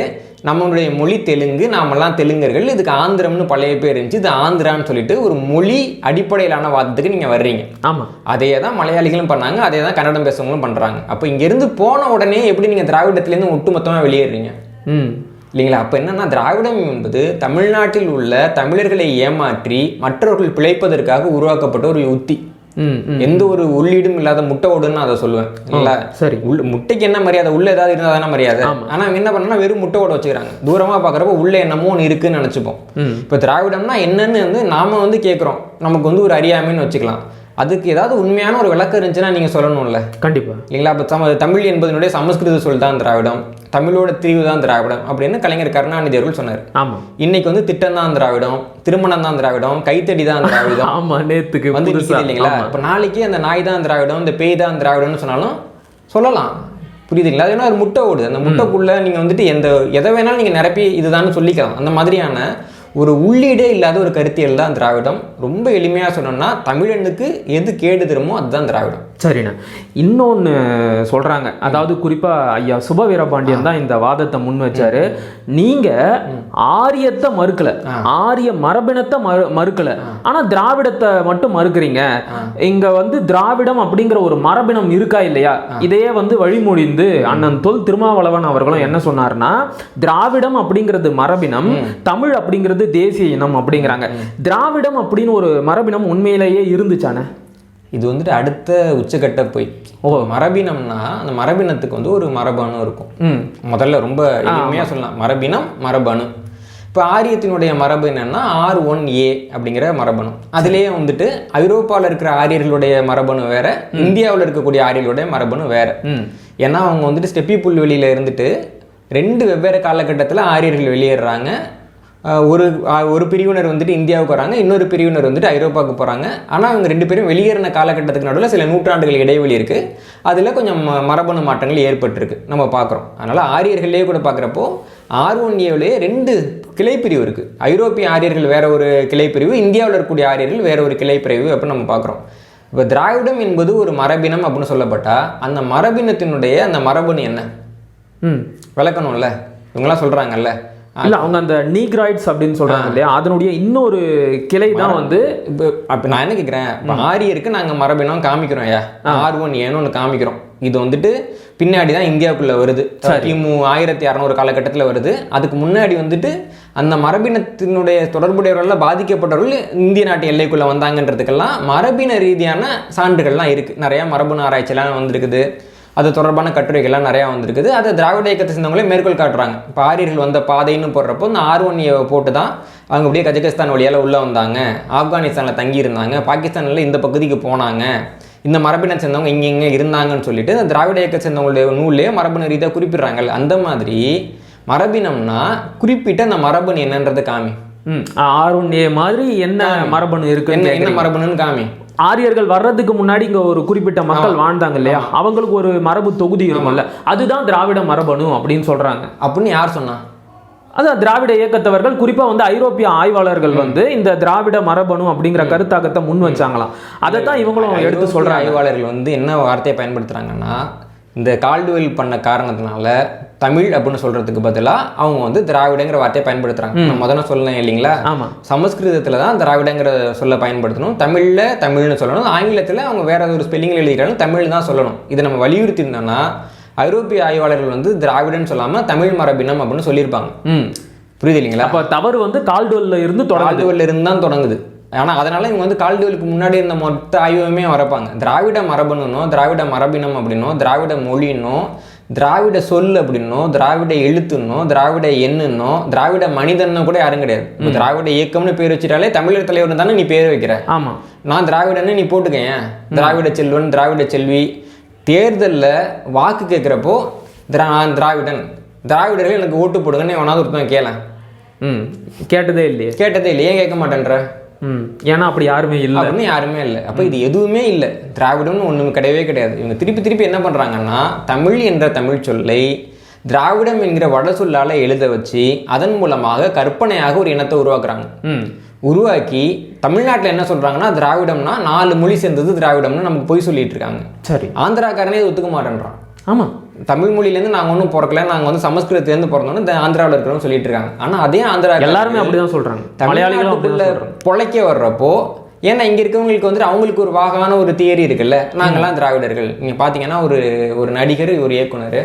நம்மளுடைய மொழி தெலுங்கு, நாமெல்லாம் தெலுங்கர்கள், இதுக்கு ஆந்திரம்னு பழைய பேர் இருந்துச்சு, இது ஆந்திரான்னு சொல்லிட்டு ஒரு மொழி அடிப்படையிலான வாதத்துக்கு நீங்கள் வர்றீங்க. ஆமாம், அதே தான் மலையாளிகளும் பண்ணாங்க, அதே தான் கன்னடம் பேசுறவங்களும் பண்ணுறாங்க. அப்போ இங்கேருந்து போன உடனே எப்படி நீங்கள் திராவிடத்துலேருந்து ஒட்டுமொத்தமாக வெளியேறீங்க இல்லைங்களா? அப்போ என்னன்னா, திராவிடம் என்பது தமிழ்நாட்டில் உள்ள தமிழர்களை ஏமாற்றி மற்றவர்கள் பிழைப்பதற்காக உருவாக்கப்பட்ட ஒரு யுக்தி. எந்த ஒரு உள்ளீடும் இல்லாத முட்டை ஓடுன்னு அதை சொல்லுவேன். இல்ல சரி, முட்டைக்கு என்ன மரியாதை, உள்ள ஏதாவது இருந்தா தானே மரியாதை. ஆனா அவங்க என்ன பண்ணா வெறும் முட்டை ஓட வச்சுக்கிறாங்க. தூரமா பாக்குறப்ப உள்ள என்னமோ ஒன்று இருக்குன்னு நினைச்சுப்போம். இப்ப திராவிடம்னா என்னன்னு நாம கேட்கிறோம், நமக்கு ஒரு அறியாமைன்னு வச்சுக்கலாம். அதுக்கு ஏதாவது உண்மையான ஒரு விளக்கம் இருந்துச்சுன்னா நீங்க சொல்லணும்ல. கண்டிப்பா இல்லைங்களா? அப்ப தமிழ் என்பதனுடைய சமஸ்கிருத சொல் தான் திராவிடம், தமிழோட திரிவு தான் திராவிடம் அப்படின்னு கலைஞர் கருணாநிதி அவர்கள் சொன்னார். ஆமா, இன்னைக்கு திட்டம் தான் திராவிடம், திருமணம் தான் திராவிடம், கைத்தடி தான் திராவிடம். ஆமா, நேத்துக்கு இல்லைங்களா? இப்ப நாளைக்கு அந்த நாய் தான் திராவிடம், இந்த பேய் தான் திராவிடம்னு சொன்னாலும் சொல்லலாம். புரியுதுங்களா? அது என்ன ஒரு முட்டை ஓடுது, அந்த முட்டைக்குள்ள நீங்க எதை வேணாலும் நீங்க நிரப்பி இதுதான் சொல்லிக்கலாம். அந்த மாதிரியான ஒரு உள்ளீடே இல்லாத ஒரு கருத்தியல் தான் திராவிடம். ரொம்ப எளிமையாக சொன்னோம்னா தமிழனுக்கு எது கேடு தருமோ அதுதான் திராவிடம். சரிண்ணா, இன்னொன்று சொல்கிறாங்க, அதாவது குறிப்பாக ஐயா சுப வீரபாண்டியன் தான் இந்த வாதத்தை முன் வச்சாரு. நீங்கள் ஆரியத்தை மறுக்கலை, ஆரிய மரபினத்தை மறுக்கலை, ஆனால் திராவிடத்தை மட்டும் மறுக்கிறீங்க. இங்கே திராவிடம் அப்படிங்கிற ஒரு மரபினம் இருக்கா இல்லையா? இதையே வழிமொழிந்து அண்ணன் தொல் திருமாவளவன் அவர்களும் என்ன சொன்னார்னா, திராவிடம் அப்படிங்கிறது மரபினம், தமிழ் அப்படிங்கிறது தேசிய இனம் அப்படிங்கிறாங்க. திராவிடம் அப்படின்னு ஒரு மரபினம் உண்மையிலேயே இருந்துச்சானே? இது அடுத்த உச்சக்கட்ட போய் மரபினம்னா அந்த மரபினத்துக்கு ஒரு மரபணு இருக்கும். முதல்ல ரொம்ப எளிமையாக சொல்லலாம், மரபினம் மரபணு. இப்போ ஆரியத்தினுடைய மரபு என்னன்னா R1A அப்படிங்கிற மரபணு. அதுலேயே ஐரோப்பாவில் இருக்கிற ஆரியர்களுடைய மரபணு வேற, இந்தியாவில் இருக்கக்கூடிய ஆரியர்களுடைய மரபணு வேற. ஏன்னா அவங்க ஸ்டெப்பி புல்வெளியில இருந்துட்டு 2 வெவ்வேறு காலகட்டத்தில் ஆரியர்கள் வெளியேறாங்க. ஒரு பிரிவினர் இந்தியாவுக்கு வராங்க, இன்னொரு பிரிவினர் ஐரோப்பாவுக்கு போகிறாங்க. ஆனால் அவங்க 2 பேரும் வெளியேறின காலகட்டத்துக்கு நடுவில் சில நூற்றாண்டுகள் இடைவெளி இருக்குது. அதில் கொஞ்சம் மரபணு மாற்றங்கள் ஏற்பட்டிருக்கு நம்ம பார்க்குறோம். அதனால் ஆரியர்கள்லேயே கூட பார்க்குறப்போ R1Aவிலேயே 2 கிளைப்பிரிவு இருக்குது. ஐரோப்பிய ஆரியர்கள் வேற ஒரு கிளைப்பிரிவு, இந்தியாவில் இருக்கக்கூடிய ஆரியர்கள் வேற ஒரு கிளைப்பிரிவு அப்படின்னு நம்ம பார்க்குறோம். இப்போ திராவிடம் என்பது ஒரு மரபினம் அப்படின்னு சொல்லப்பட்டால் அந்த மரபினத்தினுடைய அந்த மரபணு என்ன விளக்கணும்ல. இவங்களாம் சொல்கிறாங்கல்ல, இல்லை அவங்க அந்த நீக்ராய்ட்ஸ் அப்படின்னு சொல்கிறாங்க இல்லையா, அதனுடைய இன்னொரு கிளை தான் இப்போ அப்போ நான் என்ன கேட்குறேன், இப்போ ஆரியருக்கு நாங்கள் மரபினம் காமிக்கிறோம், R1Aன்னு ஒன்று காமிக்கிறோம். இது பின்னாடி தான் இந்தியாவுக்குள்ளே வருது, கிமு 1600 காலகட்டத்தில் வருது. அதுக்கு முன்னாடி அந்த மரபினத்தினுடைய தொடர்புடையவர்கள் பாதிக்கப்பட்டவர்கள் இந்திய நாட்டு எல்லைக்குள்ளே வந்தாங்கன்றதுக்கெல்லாம் மரபின ரீதியான சான்றுகள்லாம் இருக்குது. நிறையா மரபணு ஆராய்ச்சியெல்லாம் வந்திருக்குது, அது தொடர்பான கட்டுரைகள்லாம் நிறையா வந்திருக்குது. அதை திராவிட இயக்கத்தை சேர்ந்தவங்களே மேற்கோள் காட்டுறாங்க. இப்போ ஆரியர்கள் வந்த பாதைன்னு போடுறப்போ இந்த R1A போட்டு தான் அவங்க அப்படியே கஜகஸ்தான் வழியால் உள்ளே வந்தாங்க, ஆப்கானிஸ்தானில் தங்கியிருந்தாங்க, பாகிஸ்தானில் இந்த பகுதிக்கு போனாங்க, இந்த மரபினை சேர்ந்தவங்க இங்கே இருந்தாங்கன்னு சொல்லிட்டு இந்த திராவிட இயக்கத்தை சேர்ந்தவங்களுடைய நூல்லையே மரபணு ரீதியாக குறிப்பிடுறாங்க. அந்த மாதிரி மரபினம்னா குறிப்பிட்ட அந்த மரபணு என்னன்றது காமி. R1A மாதிரி என்ன மரபணு இருக்கு, என்ன மரபணுன்னு காமி. ஆரியர்கள் வர்றதுக்கு முன்னாடி இங்க ஒரு குறிப்பிட்ட மக்கள் வாழ்ந்தாங்க இல்லையா, அவங்களுக்கு ஒரு மரபு தொகுதி இருக்கும்ல, அதுதான் திராவிட மரபணு அப்படின்னு சொல்றாங்க. அப்படின்னு யார் சொன்னா? அதான் திராவிட இயக்கத்தவர்கள், குறிப்பா ஐரோப்பிய ஆய்வாளர்கள் இந்த திராவிட மரபணு அப்படிங்கிற கருத்தாக்கத்தை முன் வச்சாங்களாம். அதை தான் இவங்களும் எடுத்து சொல்ற ஆய்வாளர்கள் என்ன வார்த்தையை பயன்படுத்துறாங்கன்னா, இந்த கால்டுவெல் பண்ண காரணத்தினால தமிழ் அப்படின்னு சொல்றதுக்கு பதிலாக அவங்க திராவிடங்கிற வார்த்தையை பயன்படுத்துறாங்க. நான் முதல்ல சொல்லணும் இல்லைங்களா? ஆமா, சமஸ்கிருதத்துல தான் திராவிடங்கிற சொல்ல பயன்படுத்தணும், தமிழ்ல தமிழ்னு சொல்லணும், ஆங்கிலத்தில் அவங்க வேற ஒரு ஸ்பெல்லிங்கில் எழுதிக்கிறாங்க, தமிழ் தான் சொல்லணும். இதை நம்ம வலியுறுத்தி இருந்தோம்னா ஐரோப்பிய ஆய்வாளர்கள் திராவிடன்னு சொல்லாம தமிழ் மரபினம் அப்படின்னு சொல்லியிருப்பாங்க. புரியுது இல்லைங்களா? அப்போ தவறு கால்டுவெல்ல இருந்து தான் தொடங்குது. ஆனால் அதனால இவங்க கால்டுவெலுக்கு முன்னாடி இருந்த மொத்த ஆய்வுமே வரப்பாங்க. திராவிட மரபணுன்னோ, திராவிட மரபினம் அப்படின்னோ, திராவிட மொழின்னோ, திராவிட சொல் அப்படின்னோ, திராவிட எழுத்துன்னோ, திராவிட எண்ணுன்னோ, திராவிட மனிதன்னோ கூட யாரும் கிடையாது. திராவிட இயக்கம்னு பேர் வச்சுட்டாலே தமிழர் தலைவர் தானே நீ பேர் வைக்கிற. ஆமா, நான் திராவிடன்னு நீ போட்டுக்கேன், திராவிட செல்வன், திராவிட செல்வி. தேர்தலில் வாக்கு கேட்குறப்போ திராவிடன், திராவிடர்கள் எனக்கு ஓட்டு போடுங்கன்னு எவனாவது ஒருத்தன் கேளேன். கேட்டதே இல்லையே. ஏன் கேட்க மாட்டேன்ற? ஏன்னா அப்படி யாருமே இல்லை, அப்படின்னு யாருமே இல்லை. அப்போ இது எதுவுமே இல்லை, திராவிடம்னு ஒன்றும் கிடையவே கிடையாது. இவங்க திருப்பி என்ன பண்ணுறாங்கன்னா, தமிழ் என்ற தமிழ் சொல்லை திராவிடம் என்கிற வட சொல்லால எழுத வச்சு அதன் மூலமாக கற்பனையாக ஒரு இனத்தை உருவாக்குறாங்க. உருவாக்கி தமிழ்நாட்டில் என்ன சொல்றாங்கன்னா திராவிடம்னா 4 மொழி சேர்ந்தது திராவிடம்னு நமக்கு போய் சொல்லிட்டு இருக்காங்க. சரி, ஆந்திராக்காரனே ஒத்துக்க மாட்டேன்றான். ஆமா, தமிழ் மொழியிலேருந்து நாங்கள் ஒன்றும் பிறக்கல, நாங்கள் வந்து சமஸ்கிருதத்துலேருந்து பிறந்தோன்னு ஆந்திராவில் இருக்கிறோம் சொல்லிட்டு இருக்காங்க. ஆனால் அதே ஆந்திரா எல்லாருமே அப்படிதான் சொல்றாங்க. தமிழ்நாட்டுக்குள்ள பொழைக்க வர்றப்போ ஏன்னா இங்கே இருக்கவங்களுக்கு வந்துட்டு அவங்களுக்கு ஒரு வாகான ஒரு தியரி இருக்குல்ல, நாங்கள்லாம் திராவிடர்கள். நீங்கள் பார்த்தீங்கன்னா ஒரு நடிகர், ஒரு இயக்குனர்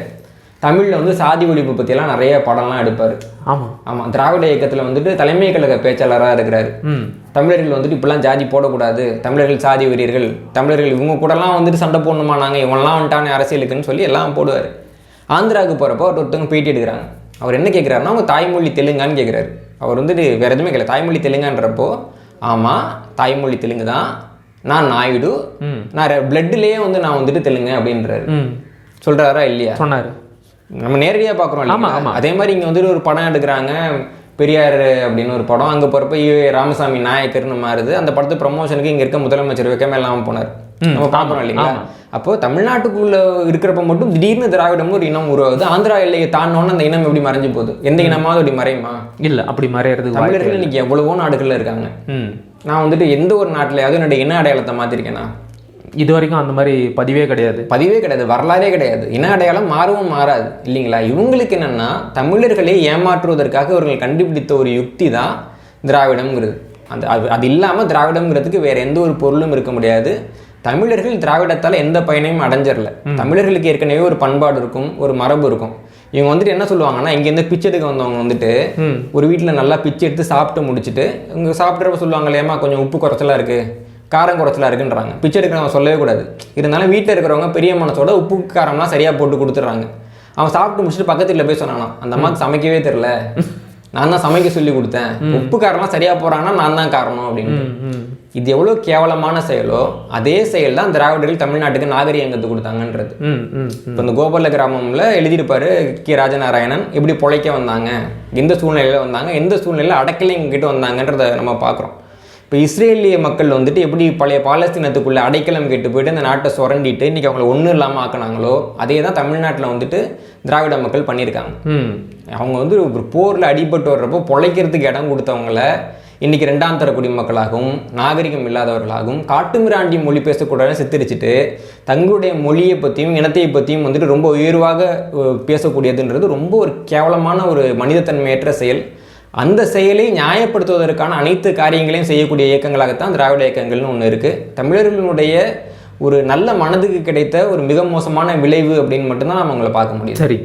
தமிழில் வந்து சாதி ஒழிப்பு பற்றியெல்லாம் நிறைய படம்லாம் எடுப்பார். ஆமாம், திராவிட இயக்கத்தில் வந்துட்டு தலைமை கழக பேச்சாளராக இருக்கிறாரு. தமிழர்கள் வந்துட்டு இப்படிலாம் ஜாதி போடக்கூடாது, தமிழர்கள் சாதி வெறியர்கள், தமிழர்கள் இவங்க கூடலாம் வந்துட்டு சண்டை போடணுமா, நாங்கள் இவங்கெல்லாம் வந்துட்டானே அரசியலுக்குன்னு சொல்லி எல்லாம் போடுவார். ஆந்திராவுக்கு போகிறப்போ ஒருத்தவங்க பேட்டி எடுக்கிறாங்க. அவர் என்ன கேட்குறாருன்னா அவங்க தாய்மொழி தெலுங்கான்னு கேட்குறாரு. அவர் வந்துட்டு வேறு எதுவுமே கேட்கல, தாய்மொழி தெலுங்கான்றப்போ ஆமாம் தாய்மொழி தெலுங்கு தான், நான் நாயுடு, நான் பிளட்லேயே வந்து நான் வந்துட்டு தெலுங்கு அப்படின்றாரு. சொல்கிறாரா இல்லையா? சொன்னார். நம்ம நேரடியாக பார்க்குறோம் இல்லையா? அதே மாதிரி இங்கே வந்துட்டு ஒரு படம் எடுக்கிறாங்க, பெரியார் அப்படின்னு ஒரு படம். அங்கே போகிறப்ப ராமசாமி நாயக்கர்னு மாறுது. அந்த படத்து ப்ரமோஷனுக்கு இங்கே இருக்க முதலமைச்சர் வைக்காம இல்லாமல் போனார். நம்ம பார்க்குறோம் இல்லைங்களா? அப்போ தமிழ்நாட்டுக்குள்ள இருக்கிறப்ப மட்டும் திடீர்னு திராவிடம்னு ஒரு இனம் உருவாகுது. ஆந்திரா எல்லையை தாண்டோன்னு அந்த இனம் எப்படி மறைஞ்சு போகுது? எந்த இனமாவது அப்படி மறையுமா? இல்லை, அப்படி மறையிறது. தமிழர்கள் இன்னைக்கு எவ்வளவோ நாடுகளில் இருக்காங்க. நான் வந்துட்டு எந்த ஒரு நாட்டிலையாவது என்னுடைய இன அடையாளத்தை மாற்றிருக்கேனா? இது வரைக்கும் அந்த மாதிரி பதிவே கிடையாது. வரலாறே கிடையாது. இன அடையாளம் மாறவும் மாறாது இல்லைங்களா? இவங்களுக்கு என்னன்னா தமிழர்களை ஏமாற்றுவதற்காக இவர்கள் கண்டுபிடித்த ஒரு யுக்தி தான் திராவிடம்ங்கிறது. அது இல்லாமல் திராவிடம்ங்கிறதுக்கு வேற எந்த ஒரு பொருளும் இருக்க முடியாது. தமிழர்கள் திராவிடத்தால் எந்த பயனையும் அடைஞ்சிடல. தமிழர்களுக்கு ஏற்கனவே ஒரு பண்பாடு இருக்கும், ஒரு மரபு இருக்கும். இவங்க வந்துட்டு என்ன சொல்லுவாங்கன்னா, இங்கேருந்து பிச்சை எடுக்க வந்தவங்க வந்துட்டு ஒரு வீட்டில் நல்லா பிச்சை எடுத்து சாப்பிட்டு முடிச்சுட்டு இங்கே சாப்பிட்றப்ப சொல்லுவாங்க இல்லையாமா, கொஞ்சம் உப்பு குறைச்சலாக இருக்குது, காரம் குறைச்சலாக இருக்குன்றாங்க. பிச்சை எடுக்கிறவங்க சொல்லவே கூடாது. இருந்தாலும் வீட்டில் இருக்கிறவங்க பெரிய மனசோட உப்பு காரம்லாம் சரியாக போட்டு கொடுத்துட்றாங்க. அவன் சாப்பிட்டு முடிச்சுட்டு பக்கத்து வீட்டில் போய் சொன்னானா, அந்த அம்மாவுக்கு சமைக்கவே தெரில, நான் தான் சமைக்க சொல்லி கொடுத்தேன், உப்பு காரம்லாம் சரியாக போகிறாங்கன்னா நான் தான் காரணம் அப்படின்னு. இது எவ்வளோ கேவலமான செயலோ அதே செயல் தான் திராவிடர்கள் தமிழ்நாட்டுக்கு நாகரிகம் கற்றுக் கொடுத்தாங்கன்றது. இப்போ இந்த கோபால கிராமம்ல எழுதியிருப்பாரு கி ராஜநாராயணன், எப்படி பொழைக்க வந்தாங்க, எந்த சூழ்நிலையில் வந்தாங்க, எந்த சூழ்நிலையில் அடக்கலை எங்ககிட்ட வந்தாங்கன்றத நம்ம பார்க்குறோம். இப்போ இஸ்ரேலிய மக்கள் வந்துட்டு எப்படி பழைய பாலஸ்தீனத்துக்குள்ளே அடைக்கலம் கேட்டு போயிட்டு அந்த நாட்டை சுரண்டிட்டு இன்றைக்கி அவங்கள ஒன்றும் இல்லாமல் ஆக்கினாங்களோ அதே தான் தமிழ்நாட்டில் வந்துட்டு திராவிட மக்கள் பண்ணியிருக்காங்க. அவங்க வந்து ஒரு போரில் அடிபட்டு வர்றப்போ பொழைக்கிறதுக்கு இடம் கொடுத்தவங்கள இன்றைக்கி 2ஆம் தர குடிமக்களாகவும் நாகரிகம் இல்லாதவர்களாகவும் காட்டுமிராண்டி மொழி பேசக்கூடாது சித்தரிச்சுட்டு தங்களுடைய மொழியை பற்றியும் இனத்தை பற்றியும் வந்துட்டு ரொம்ப உயர்வாக பேசக்கூடியதுன்றது ரொம்ப ஒரு கேவலமான ஒரு மனிதத்தன்மையற்ற செயல். அந்த செயலை நியாயப்படுத்துவதற்கான அனைத்து காரியங்களையும் செய்யக்கூடிய இயக்கங்களாகத்தான் திராவிட இயக்கங்கள்னு ஒன்று இருக்குது. தமிழர்களுடைய ஒரு நல்ல மனதுக்கு கிடைத்த ஒரு மிக மோசமான விளைவு அப்படின்னு மட்டும்தான் நம்ம அவங்களை பார்க்க முடியும். சரி,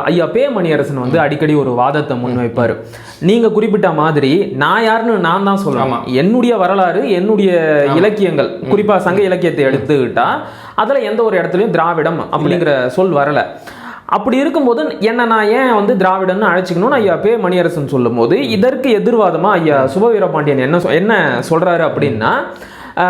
ஐயா பே மணியரசன் வந்து அடிக்கடி ஒரு வாதத்தை முன்வைப்பார். நீங்கள் குறிப்பிட்ட மாதிரி நான் யாருன்னு நான் தான் சொல்லலாமா, என்னுடைய வரலாறு, என்னுடைய இலக்கியங்கள், குறிப்பாக சங்க இலக்கியத்தை எடுத்துக்கிட்டா அதில் எந்த ஒரு இடத்துலையும் திராவிடம் அப்படிங்கிற சொல் வரலை. அப்படி இருக்கும்போது என்ன நான் ஏன் வந்து திராவிடன்னு அழைச்சிக்கணும்னு ஐயா பே மணியரசன் சொல்லும் போது இதற்கு எதிர்வாதமாக ஐயா சுப வீரபாண்டியன் என்ன சொல்கிறாரு அப்படின்னா,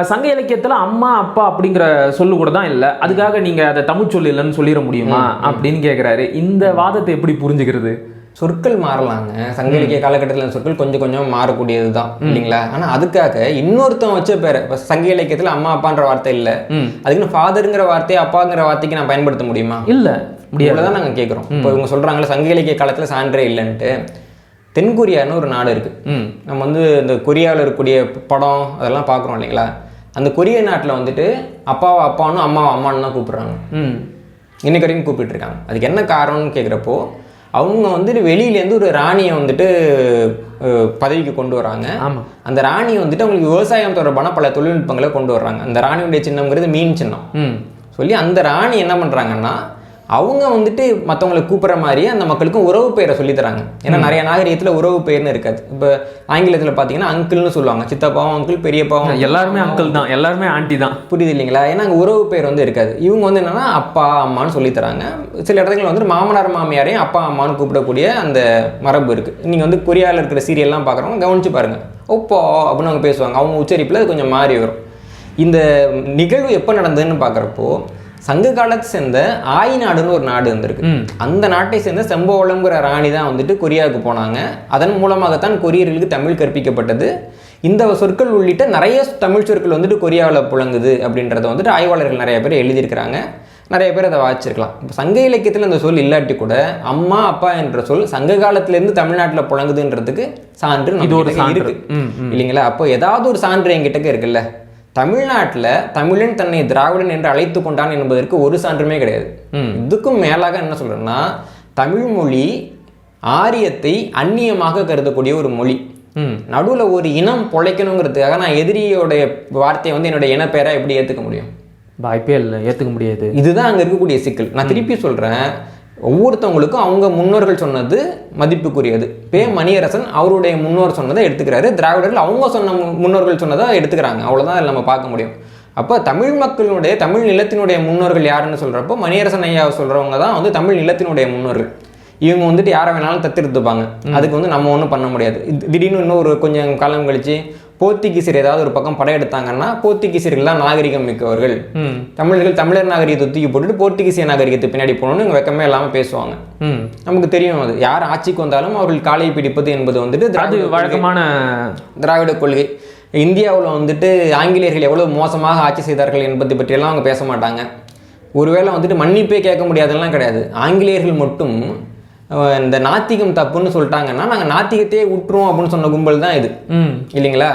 சங்க இலக்கியத்தில் அம்மா அப்பா அப்படிங்கிற சொல்லு கூட தான் இல்லை, அதுக்காக நீங்கள் அதை தமிழ் சொல்லு இல்லைன்னு சொல்லிட முடியுமா அப்படின்னு கேட்குறாரு. இந்த வாதத்தை எப்படி புரிஞ்சுக்கிறது? சொற்கள் மாறலாங்க. சங்க இலக்கிய காலகட்டத்தில் சொற்கள் கொஞ்சம் கொஞ்சம் மாறக்கூடியது தான் இல்லைங்களா? ஆனால் அதுக்காக இன்னொருத்தன் வச்ச பேரை இப்போ சங்க இலக்கியத்தில் அம்மா அப்பான்ற வார்த்தை இல்லை, அதுக்குன்னு ஃபாதருங்கிற வார்த்தையை அப்பாங்கிற வார்த்தைக்கு நான் பயன்படுத்த முடியுமா? இல்லை, முடியாதுதான் நாங்கள் கேட்குறோம். இப்போ இவங்க சொல்கிறாங்களே சங்க இலக்கிய காலத்தில் சான்றே இல்லைன்ட்டு. தென்கொரியான்னு ஒரு நாடு இருக்குது. நம்ம வந்து இந்த கொரியாவில் இருக்கக்கூடிய படம் அதெல்லாம் பார்க்குறோம் இல்லைங்களா? அந்த கொரிய நாட்டில் வந்துட்டு அப்பாவை அப்பான்னு அம்மாவை அம்மான்னு தான் கூப்பிட்றாங்க. இன்னைக்கு வரைக்கும் கூப்பிட்டுருக்காங்க. அதுக்கு என்ன காரணம்னு கேட்குறப்போ அவங்க வந்துட்டு வெளியிலேருந்து ஒரு ராணியை வந்துட்டு பதவிக்கு கொண்டு வராங்க. அந்த ராணி வந்துட்டு அவங்களுக்கு விவசாயம் தொடர்பான பல தொழில்நுட்பங்களை கொண்டு வர்றாங்க. அந்த ராணியுடைய சின்னம்ங்கிறது மீன் சின்னம் சொல்லி அந்த ராணி என்ன பண்ணுறாங்கன்னா அவங்க வந்துட்டு மற்றவங்களை கூப்பிட்ற மாதிரியே அந்த மக்களுக்கும் உறவு பெயரை சொல்லித்தராங்க. ஏன்னா நிறைய நாகரிகத்தில் உறவு பெயர்னு இருக்காது. இப்போ ஆங்கிலத்தில் பார்த்தீங்கன்னா அங்கிள்னு சொல்லுவாங்க, சித்தப்பாவும் அங்கிள், பெரியப்பாவும் எல்லாருமே அங்கிள் தான், எல்லாருமே ஆண்டி தான், புரியுது இல்லைங்களா? ஏன்னா அங்கே உறவு பெயர் வந்து இருக்காது. இவங்க வந்து என்னன்னா அப்பா அம்மான்னு சொல்லித்தராங்க. சில இடத்துல வந்துட்டு மாமனார் மாமியாரையும் அப்பா அம்மான்னு கூப்பிடக்கூடிய அந்த மரபு இருக்குது. நீங்கள் வந்து கொரியாவில் இருக்கிற சீரியல்லாம் பார்க்குறவங்க கவனிச்சு பாருங்கள், ஒப்போ அப்படின்னு அவங்க பேசுவாங்க. அவங்க உச்சரிப்பில் அது கொஞ்சம் மாறி வரும். இந்த நிகழ்வு எப்போ நடந்ததுன்னு பார்க்குறப்போ சங்க காலத்தை சேர்ந்த ஆயிநாடுன்னு ஒரு நாடு வந்திருக்கு. அந்த நாட்டை சேர்ந்த செம்போலம்ங்கிற ராணி தான் வந்துட்டு கொரியாவுக்கு போனாங்க. அதன் மூலமாகத்தான் கொரியர்களுக்கு தமிழ் கற்பிக்கப்பட்டது. இந்த சொற்கள் உள்ளிட்ட நிறைய தமிழ் சொற்கள் வந்துட்டு கொரியாவில் புழங்குது அப்படின்றத வந்துட்டு ஆய்வாளர்கள் நிறைய பேர் எழுதியிருக்கிறாங்க. நிறைய பேர் அதை வாசிச்சிருக்கலாம். இப்போ சங்க இலக்கியத்தில் அந்த சொல் இல்லாட்டி கூட அம்மா அப்பா என்ற சொல் சங்க காலத்திலேருந்து தமிழ்நாட்டில் புழங்குதுன்றதுக்கு சான்று இருக்கு இல்லைங்களா? அப்போ ஏதாவது ஒரு சான்று என்கிட்ட இருக்குல்ல. தமிழ்நாட்டில் தமிழன் தன்னை திராவிடன் என்று அழைத்து கொண்டான் என்பதற்கு ஒரு சான்றுமே கிடையாது. இதுக்கும் மேலாக என்ன சொல்றேன்னா, தமிழ் மொழி ஆரியத்தை அந்நியமாக கருதக்கூடிய ஒரு மொழி. நடுவில் ஒரு இனம் பொழைக்கணுங்கிறதுக்காக நான் எதிரியோடைய வார்த்தையை வந்து என்னோட இனப்பெயரா எப்படி ஏற்றுக்க முடியும்? வாய்ப்பே இல்லை, ஏற்றுக்க முடியாது. இதுதான் அங்கே இருக்கக்கூடிய சிக்கல். நான் திருப்பி சொல்கிறேன், ஒவ்வொருத்தவங்களுக்கும் அவங்க முன்னோர்கள் சொன்னது மதிப்புக்குரியது. மணியரசன் அவருடைய முன்னோர் சொன்னதை எடுத்துக்கிறாரு, திராவிடர்கள் அவங்க சொன்ன முன்னோர்கள் சொன்னதை எடுத்துக்கிறாங்க. அவ்வளோதான் அதில் நம்ம பார்க்க முடியும். அப்போ தமிழ் மக்களுடைய தமிழ் நிலத்தினுடைய முன்னோர்கள் யாருன்னு சொல்கிறப்போ மணியரசன் ஐயாவை சொல்கிறவங்க தான் வந்து தமிழ் நிலத்தினுடைய முன்னோர்கள். இவங்க வந்துட்டு யாரை வேணாலும் தத்தெடுத்துப்பாங்க. அதுக்கு வந்து நம்ம ஒன்றும் பண்ண முடியாது. திடீர்னு இன்னும் ஒரு கொஞ்சம் காலம் கழிச்சு போர்த்துகீசியர் ஏதாவது ஒரு பக்கம் படையெடுத்தாங்கன்னா போர்த்துகீசியர்கள் தான் நாகரிகம் மிக்கவர்கள், தமிழர்கள் தமிழர் நாகரிகத்தை தூக்கி போட்டுட்டு போர்த்துகீசிய நாகரிகத்தை பின்னாடி போகணும்னு இங்கே வெக்கமே இல்லாமல் பேசுவாங்க. நமக்கு தெரியும், அது யார் ஆட்சிக்கு வந்தாலும் அவர்கள் காலை பிடிப்பது என்பது வந்துட்டு வழக்கமான திராவிட கொள்கை. இந்தியாவில் வந்துட்டு ஆங்கிலேயர்கள் எவ்வளோ மோசமாக ஆட்சி செய்தார்கள் என்பதை பற்றியெல்லாம் அவங்க பேச மாட்டாங்க. ஒருவேளை வந்துட்டு மன்னிப்பே கேட்க முடியாதெல்லாம் கிடையாது. ஆங்கிலேயர்கள் மட்டும் இந்த நாத்திகம் தப்புன்னு சொல்லிட்டாங்கன்னா நாங்கள் நாத்திகத்தையே விட்டுருவோம் அப்படின்னு சொன்ன கும்பல் தான் இது இல்லைங்களா?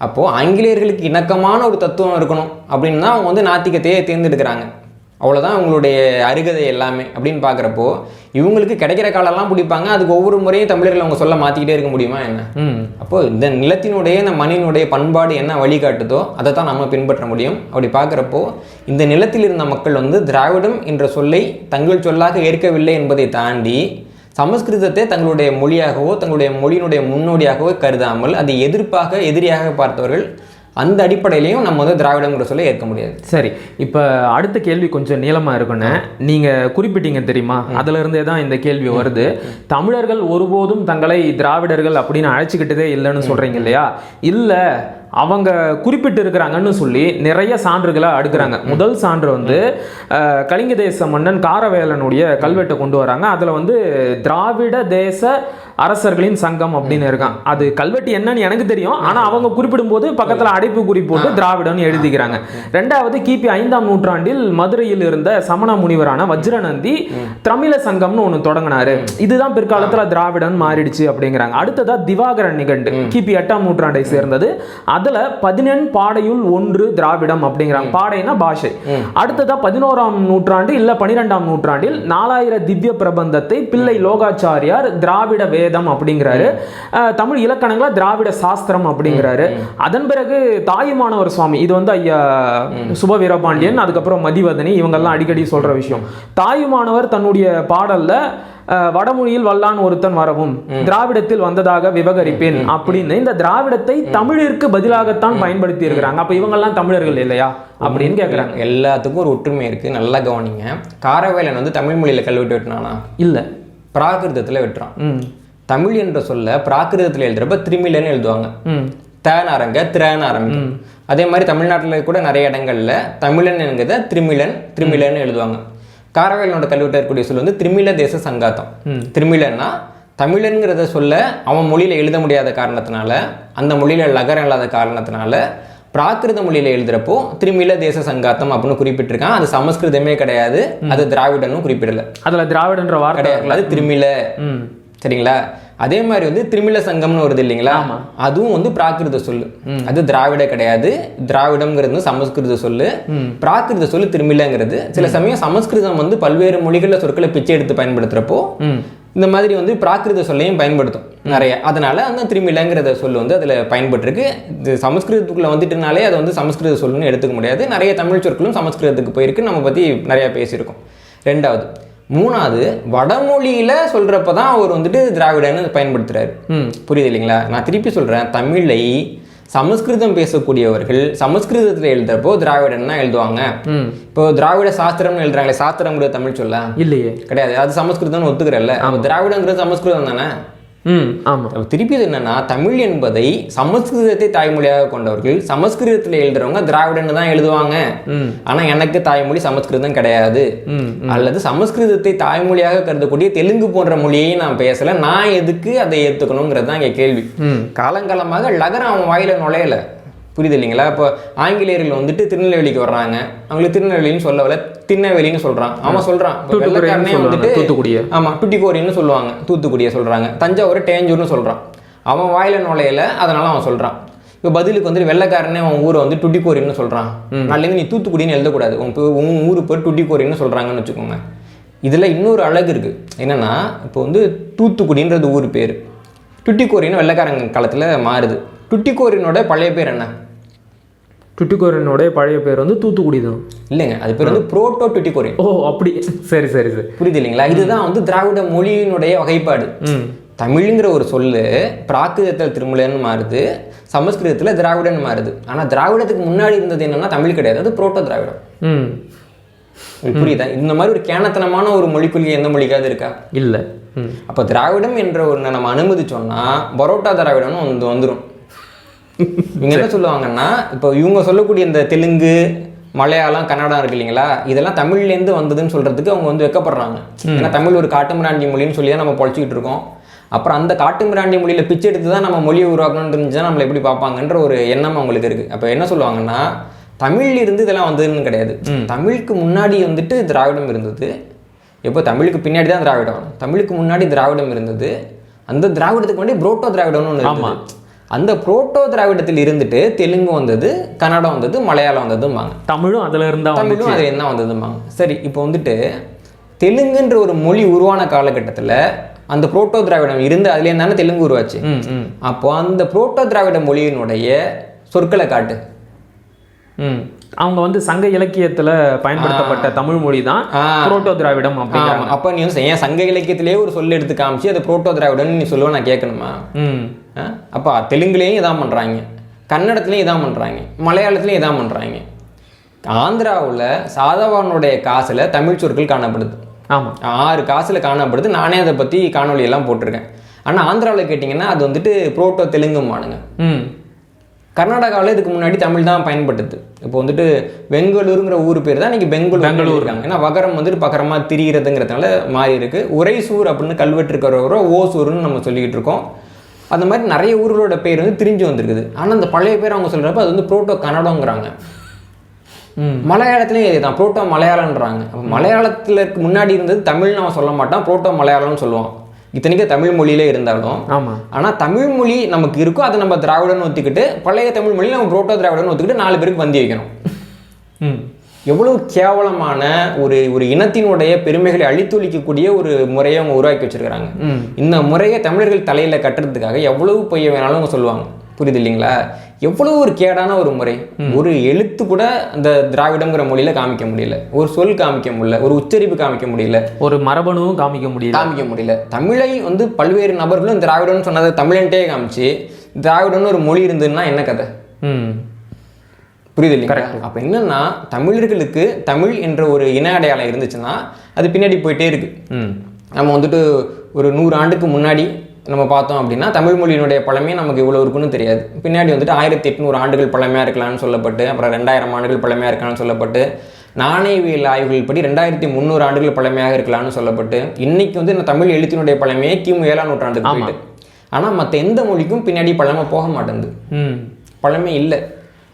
அப்போது ஆங்கிலேயர்களுக்கு இணக்கமான ஒரு தத்துவம் இருக்கணும் அப்படின்னா அவங்க வந்து நாத்திகத்தையே தேர்ந்தெடுக்கிறாங்க. அவ்வளோதான் அவங்களுடைய அருகதை எல்லாமே அப்படின்னு பார்க்குறப்போ இவங்களுக்கு கிடைக்கிற காலெல்லாம் பிடிப்பாங்க. அதுக்கு ஒவ்வொரு முறையும் தமிழர்கள் அவங்க சொல்ல மாற்றிக்கிட்டே இருக்க முடியுமா என்ன? அப்போது இந்த நிலத்தினுடைய இந்த மண்ணினுடைய பண்பாடு என்ன வழிகாட்டுதோ அதை தான் நம்ம பின்பற்ற முடியும். அப்படி பார்க்குறப்போ இந்த நிலத்தில் இருந்த மக்கள் வந்து திராவிடம் என்ற சொல்லை தங்கள் சொல்லாக ஏற்கவில்லை என்பதை தாண்டி சமஸ்கிருதத்தை தங்களுடைய மொழியாகவோ தங்களுடைய மொழியினுடைய முன்னோடியாகவோ கருதாமல் அதை எதிரியாக பார்த்தவர்கள். அந்த அடிப்படையிலையும் நம்ம வந்து திராவிடங்கிற சொல்ல ஏற்க முடியாது. சரி, இப்போ அடுத்த கேள்வி கொஞ்சம் நீளமாக இருக்குன்னு நீங்கள் குறிப்பிட்டீங்க தெரியுமா? அதுல இருந்தே தான் இந்த கேள்வி வருது. தமிழர்கள் ஒருபோதும் தங்களை திராவிடர்கள் அப்படின்னு அழைச்சிக்கிட்டதே இல்லைன்னு சொல்றீங்க இல்லையா? இல்லை, அவங்க குறிப்பிட்டு இருக்கிறாங்கன்னு சொல்லி நிறைய சான்றுகளை அடுக்கிறாங்க. முதல் சான்று வந்து கலிங்க தேச மன்னன் காரவேலனுடைய கல்வெட்டை கொண்டு வராங்க. அதில் வந்து திராவிட தேச அரசர்களின் சங்கம் அப்படின்னு இருக்கான். அது கல்வெட்டு என்னன்னு எனக்கு தெரியும், ஆனால் அவங்க குறிப்பிடும் போது பக்கத்தில் அடைப்பு குறி போட்டு திராவிடன்னு எழுதிக்கிறாங்க. ரெண்டாவது, கிபி 5ஆம் நூற்றாண்டில் மதுரையில் இருந்த சமண முனிவரான வஜ்ரநந்தி தமிழ சங்கம்னு ஒன்று தொடங்கினாரு. இதுதான் பிற்காலத்தில் திராவிடன் மாறிடுச்சு அப்படிங்கிறாங்க. அடுத்ததா திவாகரன் நிகண்டு கிபி 8ஆம் நூற்றாண்டை சேர்ந்தது. அதுல 14 பாடையுள் ஒன்று திராவிடம் அப்படிங்கிறாங்க. பாடைனா பாஷை. அடுத்ததா 11ஆம் நூற்றாண்டு இல்ல 12ஆம் நூற்றாண்டில் 4000 திவ்ய பிரபந்தத்தை பிள்ளை லோகாச்சாரியார் திராவிட வேதம் அப்படிங்கிறாரு. தமிழ் இலக்கணங்கள திராவிட சாஸ்திரம் அப்படிங்கிறாரு. அதன் பிறகு தாயுமானவர் சுவாமி, இது வந்து ஐயா சுப வீரபாண்டியன், அதுக்கப்புறம் மதிவதனி, இவங்கெல்லாம் அடிக்கடி சொல்ற விஷயம். தாயுமானவர் தன்னுடைய பாடல்ல வடமொழியில் வல்லான் ஒருத்தன் வரவும் திராவிடத்தில் வந்ததாக விவகரிப்பேன் அப்படின்னு இந்த திராவிடத்தை தமிழிற்கு பதிலாகத்தான் பயன்படுத்தி இருக்கிறாங்க. அப்ப இவங்கெல்லாம் தமிழர்கள் இல்லையா அப்படின்னு கேட்குறாங்க. எல்லாத்துக்கும் ஒரு ஒற்றுமை இருக்கு, நல்லா கவனிங்க. காரவேலன் வந்து தமிழ் மொழியில கல்வெட்டு வெட்டினானா? இல்ல, பிராகிருதத்துல வெட்டுறான். தமிழ் என்ற சொல்ல பிராகிருதத்துல எழுதுறப்ப திரிமிலன்னு எழுதுவாங்க. தேனாரங்க திரேனாரங்க. அதே மாதிரி தமிழ்நாட்டில் கூட நிறைய இடங்கள்ல தமிழன் என்கிறத திரிமிலன்னு எழுதுவாங்க. காரவேலனோட கல்வெட்டில் இருக்கக்கூடிய சொல் வந்து திரிமில தேச சங்காத்தம். திரிமிலன்னா தமிழன்கிறத சொல்ல அவன் மொழியில எழுத முடியாத காரணத்தினால, அந்த மொழியில லகரம் இல்லாத காரணத்தினால பிராகிருத மொழியில எழுதுறப்போ திரிமில தேச சங்காத்தம் அப்படின்னு குறிப்பிட்டிருக்கான். அது சமஸ்கிருதமே கிடையாது, அது திராவிடன்னு குறிப்பிடல. அதுல திராவிடன்ற வார்த்தை கிடையாது, அது திரிமில. சரிங்களா? அதே மாதிரி வந்து திரிமில சங்கம்னு வருது இல்லைங்களா? அதுவும் வந்து பிராகிருத சொல்லு, அது திராவிட கிடையாது. திராவிடம்ங்கிறது சமஸ்கிருத சொல்லு, பிராகிருத சொல்லு திரிமிலங்கிறது. சில சமயம் சமஸ்கிருதம் வந்து பல்வேறு மொழிகளில் சொற்களை பிச்சை எடுத்து பயன்படுத்துறப்போ இந்த மாதிரி வந்து பிராகிருத சொல்லையும் பயன்படுத்தும் நிறைய. அதனால அந்த திரிமிலங்கிறத சொல்லு வந்து அதில் பயன்பட்டுருக்கு. இது சமஸ்கிருதத்துக்குள்ள வந்துட்டுனாலே அதை வந்து சமஸ்கிருத சொல்லுன்னு எடுத்துக்க முடியாது. நிறைய தமிழ் சொற்களும் சமஸ்கிருதத்துக்கு போயிருக்கு, நம்ம பற்றி நிறையா பேசியிருக்கோம். ரெண்டாவது. மூணாவது, வடமொழியில சொல்றப்பதான் அவர் வந்துட்டு திராவிடன்னு பயன்படுத்துறாரு. புரியுது இல்லைங்களா? நான் திருப்பி சொல்றேன், தமிழை சமஸ்கிருதம் பேசக்கூடியவர்கள் சமஸ்கிருதத்துல எழுதுறப்போ திராவிடன்னா எழுதுவாங்க. இப்போ திராவிட சாஸ்திரம்னு எழுதுறாங்களே, சாஸ்திரம்ங்கிற தமிழ் சொல்ல இல்லையே, கிடையாது. அது சமஸ்கிருதம்னு ஒத்துக்கிறல்ல, திராவிடங்கிறது சமஸ்கிருதம் தானே. திருப்பி என்னன்னா, தமிழ் என்பதை சமஸ்கிருதத்தை தாய்மொழியாக கொண்டவர்கள் சமஸ்கிருதத்துல எழுதுறவங்க திராவிடன்னு தான் எழுதுவாங்க. ஆனா எனக்கு தாய்மொழி சமஸ்கிருதம் கிடையாது, அல்லது சமஸ்கிருதத்தை தாய்மொழியாக கருதக்கூடிய தெலுங்கு போன்ற மொழியை நான் பேசல, நான் எதுக்கு அதை ஏத்துக்கணுங்கிறது தான் இங்க கேள்வி. காலங்காலமாக லகரம் அவன் வாயில நுழையல. புரியுது இல்லைங்களா? இப்போ ஆங்கிலேயர்கள் வந்துட்டு திருநெல்வேலிக்கு வர்றாங்க, அவங்களுக்கு திருநெல்வேலின்னு சொல்லவில்லை, திருநெல்வேலின்னு சொல்கிறான். அவன் சொல்கிறான் வெள்ளைக்காரனே வந்துட்டு தூத்துக்குடிய, ஆமாம் டுட்டிக்கோரின்னு சொல்லுவாங்க, தூத்துக்குடியை சொல்கிறாங்க. தஞ்சாவூர் டேஞ்சூர்னு சொல்கிறான். அவன் வாயில நுழையில, அதனால அவன் சொல்கிறான். இப்போ பதிலுக்கு வந்துட்டு வெள்ளைக்காரனே அவன் ஊரை வந்து டுட்டிக்கோரின்னு சொல்கிறான். நாளைக்கு நீ தூத்துக்குடின்னு எழுதக்கூடாது, உன் ஊரு பேர் டுட்டிக்கோரின்னு சொல்கிறாங்கன்னு வச்சுக்கோங்க. இதில் இன்னொரு அழகு இருக்குது. என்னென்னா, இப்போ வந்து தூத்துக்குடின்றது ஊர் பேர், டுட்டிக்கோரின்னு வெள்ளைக்காரங்க காலத்தில் மாறுது. டுட்டிக்கோரினோட பழைய பேர் என்ன? டுட்டிக்கோரினோட பழைய பேர் வந்து தூத்துக்குடி தான். இல்லைங்க, அது பேர் வந்து புரோட்டோ டுட்டிக்கோரின். ஓ அப்படி, சரி சரி சரி, புரியுது இல்லைங்களா? இதுதான் வந்து திராவிட மொழியினுடைய வகைப்பாடு. தமிழுங்கிற ஒரு சொல்லு பிராகிருதத்தில் திருமலைன்னு மாறுது, சமஸ்கிருதத்தில் திராவிடன்னு மாறுது. ஆனால் திராவிடத்துக்கு முன்னாடி இருந்தது என்னன்னா தமிழ் கிடையாது, அது புரோட்டோ திராவிடம். புரியுதா? இந்த மாதிரி ஒரு கேனத்தனமான ஒரு மொழிக்கொள்கை எந்த மொழிக்காவது இருக்கா? இல்லை. அப்போ திராவிடம் என்ற ஒன்று நம்ம அனுமதிச்சோம்னா பரோட்டா திராவிடம்னு வந்து வந்துடும். இவங்க என்ன சொல்லுவாங்கன்னா, இப்போ இவங்க சொல்லக்கூடிய இந்த தெலுங்கு, மலையாளம், கன்னடம் இருக்கு இல்லைங்களா, இதெல்லாம் தமிழ்லேருந்து வந்ததுன்னு சொல்கிறதுக்கு அவங்க வந்து வெக்கப்படுறாங்க. ஏன்னா தமிழ் ஒரு காட்டுமிராண்டி மொழின்னு சொல்லி தான் நம்ம பொழைச்சிக்கிட்டு இருக்கோம். அப்புறம் அந்த காட்டுமிராண்டி மொழியில் பிச்சை எடுத்து தான் நம்ம மொழியை உருவாக்கணும்னு தெரிஞ்சுதான் நம்மளை எப்படி பார்ப்பாங்கன்ற ஒரு எண்ணம் அவங்களுக்கு இருக்குது. அப்போ என்ன சொல்லுவாங்கன்னா, தமிழ் இருந்து இதெல்லாம் வந்ததுன்னு கிடையாது, தமிழுக்கு முன்னாடி வந்துட்டு திராவிடம் இருந்தது. எப்போ தமிழுக்கு பின்னாடி தான் திராவிடம், தமிழுக்கு முன்னாடி திராவிடம் இருந்தது. அந்த திராவிடத்துக்கு முன்னாடி புரோட்டோ திராவிடம்னு ஒன்று இருந்தது. அந்த புரோட்டோ திராவிடத்தில் இருந்துட்டு தெலுங்கு வந்தது, கன்னடம் வந்தது, மலையாளம் வந்ததும்பாங்க. தமிழும் அதில் இருந்தால் தமிழும் அதில் என்ன வந்ததும்பாங்க. சரி, இப்போ வந்துட்டு தெலுங்குன்ற ஒரு மொழி உருவான காலகட்டத்தில் அந்த புரோட்டோ திராவிடம் இருந்து அதுலேருந்து தானே தெலுங்கு உருவாச்சு. அப்போ அந்த புரோட்டோ திராவிட மொழியினுடைய சொற்களை காட்டு. அவங்க வந்து சங்க இலக்கியத்துல பயன்படுத்தப்பட்ட தமிழ் மொழி தான் புரோட்டோ திராவிடம் அப்படிங்கிறாங்க. அப்ப நீ வந்து ஏன் சங்க இலக்கியத்திலேயே ஒரு சொல் எடுத்து காமிச்சு அது புரோட்டோ திராவிடம்னு நீ சொல்லுவ நான் கேட்கணுமா? அப்போ தெலுங்குலேயும் இதான் பண்ணுறாங்க, கன்னடத்துலேயும் இதான் பண்ணுறாங்க, மலையாளத்துலேயும் இதான் பண்ணுறாங்க. ஆந்திராவில் சாதவானுடைய காசில் தமிழ் சொற்கள் காணப்படுது. ஆமாம், 6 காசில் காணப்படுது. நானே அதை பற்றி காணொலியெல்லாம் போட்டிருக்கேன். ஆனால் ஆந்திராவில் கேட்டிங்கன்னா அது வந்துட்டு புரோட்டோ தெலுங்குமானுங்க. கர்நாடகாவில் இதுக்கு முன்னாடி தமிழ் தான் பயன்படுது. இப்போ வந்துட்டு பெங்களூருங்கிற ஊர் பேர் தான் இன்றைக்கி பெங்களூர் இருக்காங்க. ஏன்னா வகரம் வந்துட்டு பக்கரமாக திரிகிறதுங்கிறதுனால மாறி இருக்கு. உரைசூர் அப்படின்னு கல்வெட்டு இருக்கிறவரோ ஓசூர்னு நம்ம சொல்லிக்கிட்டு இருக்கோம். அந்த மாதிரி நிறைய ஊர்களோட பேர் வந்து திரிஞ்சு வந்திருக்குது. ஆனால் அந்த பழைய பேர் அவங்க சொல்கிறப்ப அது வந்து புரோட்டோ கன்னடங்கிறாங்க. மலையாளத்துலேயும் இதே தான், புரோட்டோ மலையாளம்ன்றாங்க. அப்போ மலையாளத்தில் முன்னாடி இருந்தது தமிழ்னு அவன் சொல்ல மாட்டான், புரோட்டோ மலையாளம்னு சொல்லுவான். இத்தனைக்கும் தமிழ் மொழியிலே இருந்தாலும். ஆமாம், ஆனால் தமிழ் மொழி நமக்கு இருக்கும், அதை நம்ம திராவிடன்னு ஒத்துக்கிட்டு பழைய தமிழ் மொழியில் நம்ம புரோட்டோ திராவிடன்னு ஒத்துக்கிட்டு 4 பேருக்கு வந்தி வைக்கணும். எவ்வளவு கேவலமான ஒரு இனத்தினுடைய பெருமைகளை அழித்தொழிக்கக்கூடிய ஒரு முறையை அவங்க உருவாக்கி வச்சிருக்கிறாங்க. இந்த முறையை தமிழர்கள் தலையில கட்டுறதுக்காக எவ்வளவு பொய்ய வேணாலும் அவங்க சொல்லுவாங்க. புரியுது இல்லைங்களா? எவ்வளவு ஒரு கேடான ஒரு முறை. ஒரு எழுத்து கூட அந்த திராவிடம்ங்கிற மொழியில காமிக்க முடியல, ஒரு சொல் காமிக்க முடியல, ஒரு உச்சரிப்பு காமிக்க முடியல, ஒரு மரபணுவும் காமிக்க முடியல. தமிழை வந்து பல்வேறு நபர்களும் திராவிடம்னு சொன்னதை தமிழன்ட்டே காமிச்சு திராவிடம்னு ஒரு மொழி இருந்ததுன்னா என்ன கதை? புரியுது இல்லைங்களா? அப்போ என்னன்னா, தமிழர்களுக்கு தமிழ் என்ற ஒரு இன அடையாளம் இருந்துச்சுன்னா அது பின்னாடி போயிட்டே இருக்கு. நம்ம வந்துட்டு ஒரு 100 ஆண்டுக்கு முன்னாடி நம்ம பார்த்தோம் அப்படின்னா தமிழ் மொழியினுடைய பழமையே நமக்கு இவ்வளோ இருக்குன்னு தெரியாது. பின்னாடி வந்துட்டு 1800 ஆண்டுகள் பழமையாக இருக்கலாம்னு சொல்லப்பட்டு, அப்புறம் 2000 ஆண்டுகள் பழமையாக இருக்கலாம்னு சொல்லப்பட்டு, நாணயவியல் ஆய்வுகள் படி 2300 ஆண்டுகள் பழமையாக இருக்கலாம்னு சொல்லப்பட்டு, இன்னைக்கு வந்து இந்த தமிழ் எழுத்தினுடைய பழமையே கிமு 7ஆம் நூற்றாண்டுக்கு போயிட்டு. ஆனால் மற்ற எந்த மொழிக்கும் பின்னாடி பழமை போக மாட்டேங்குது, பழமை இல்லை.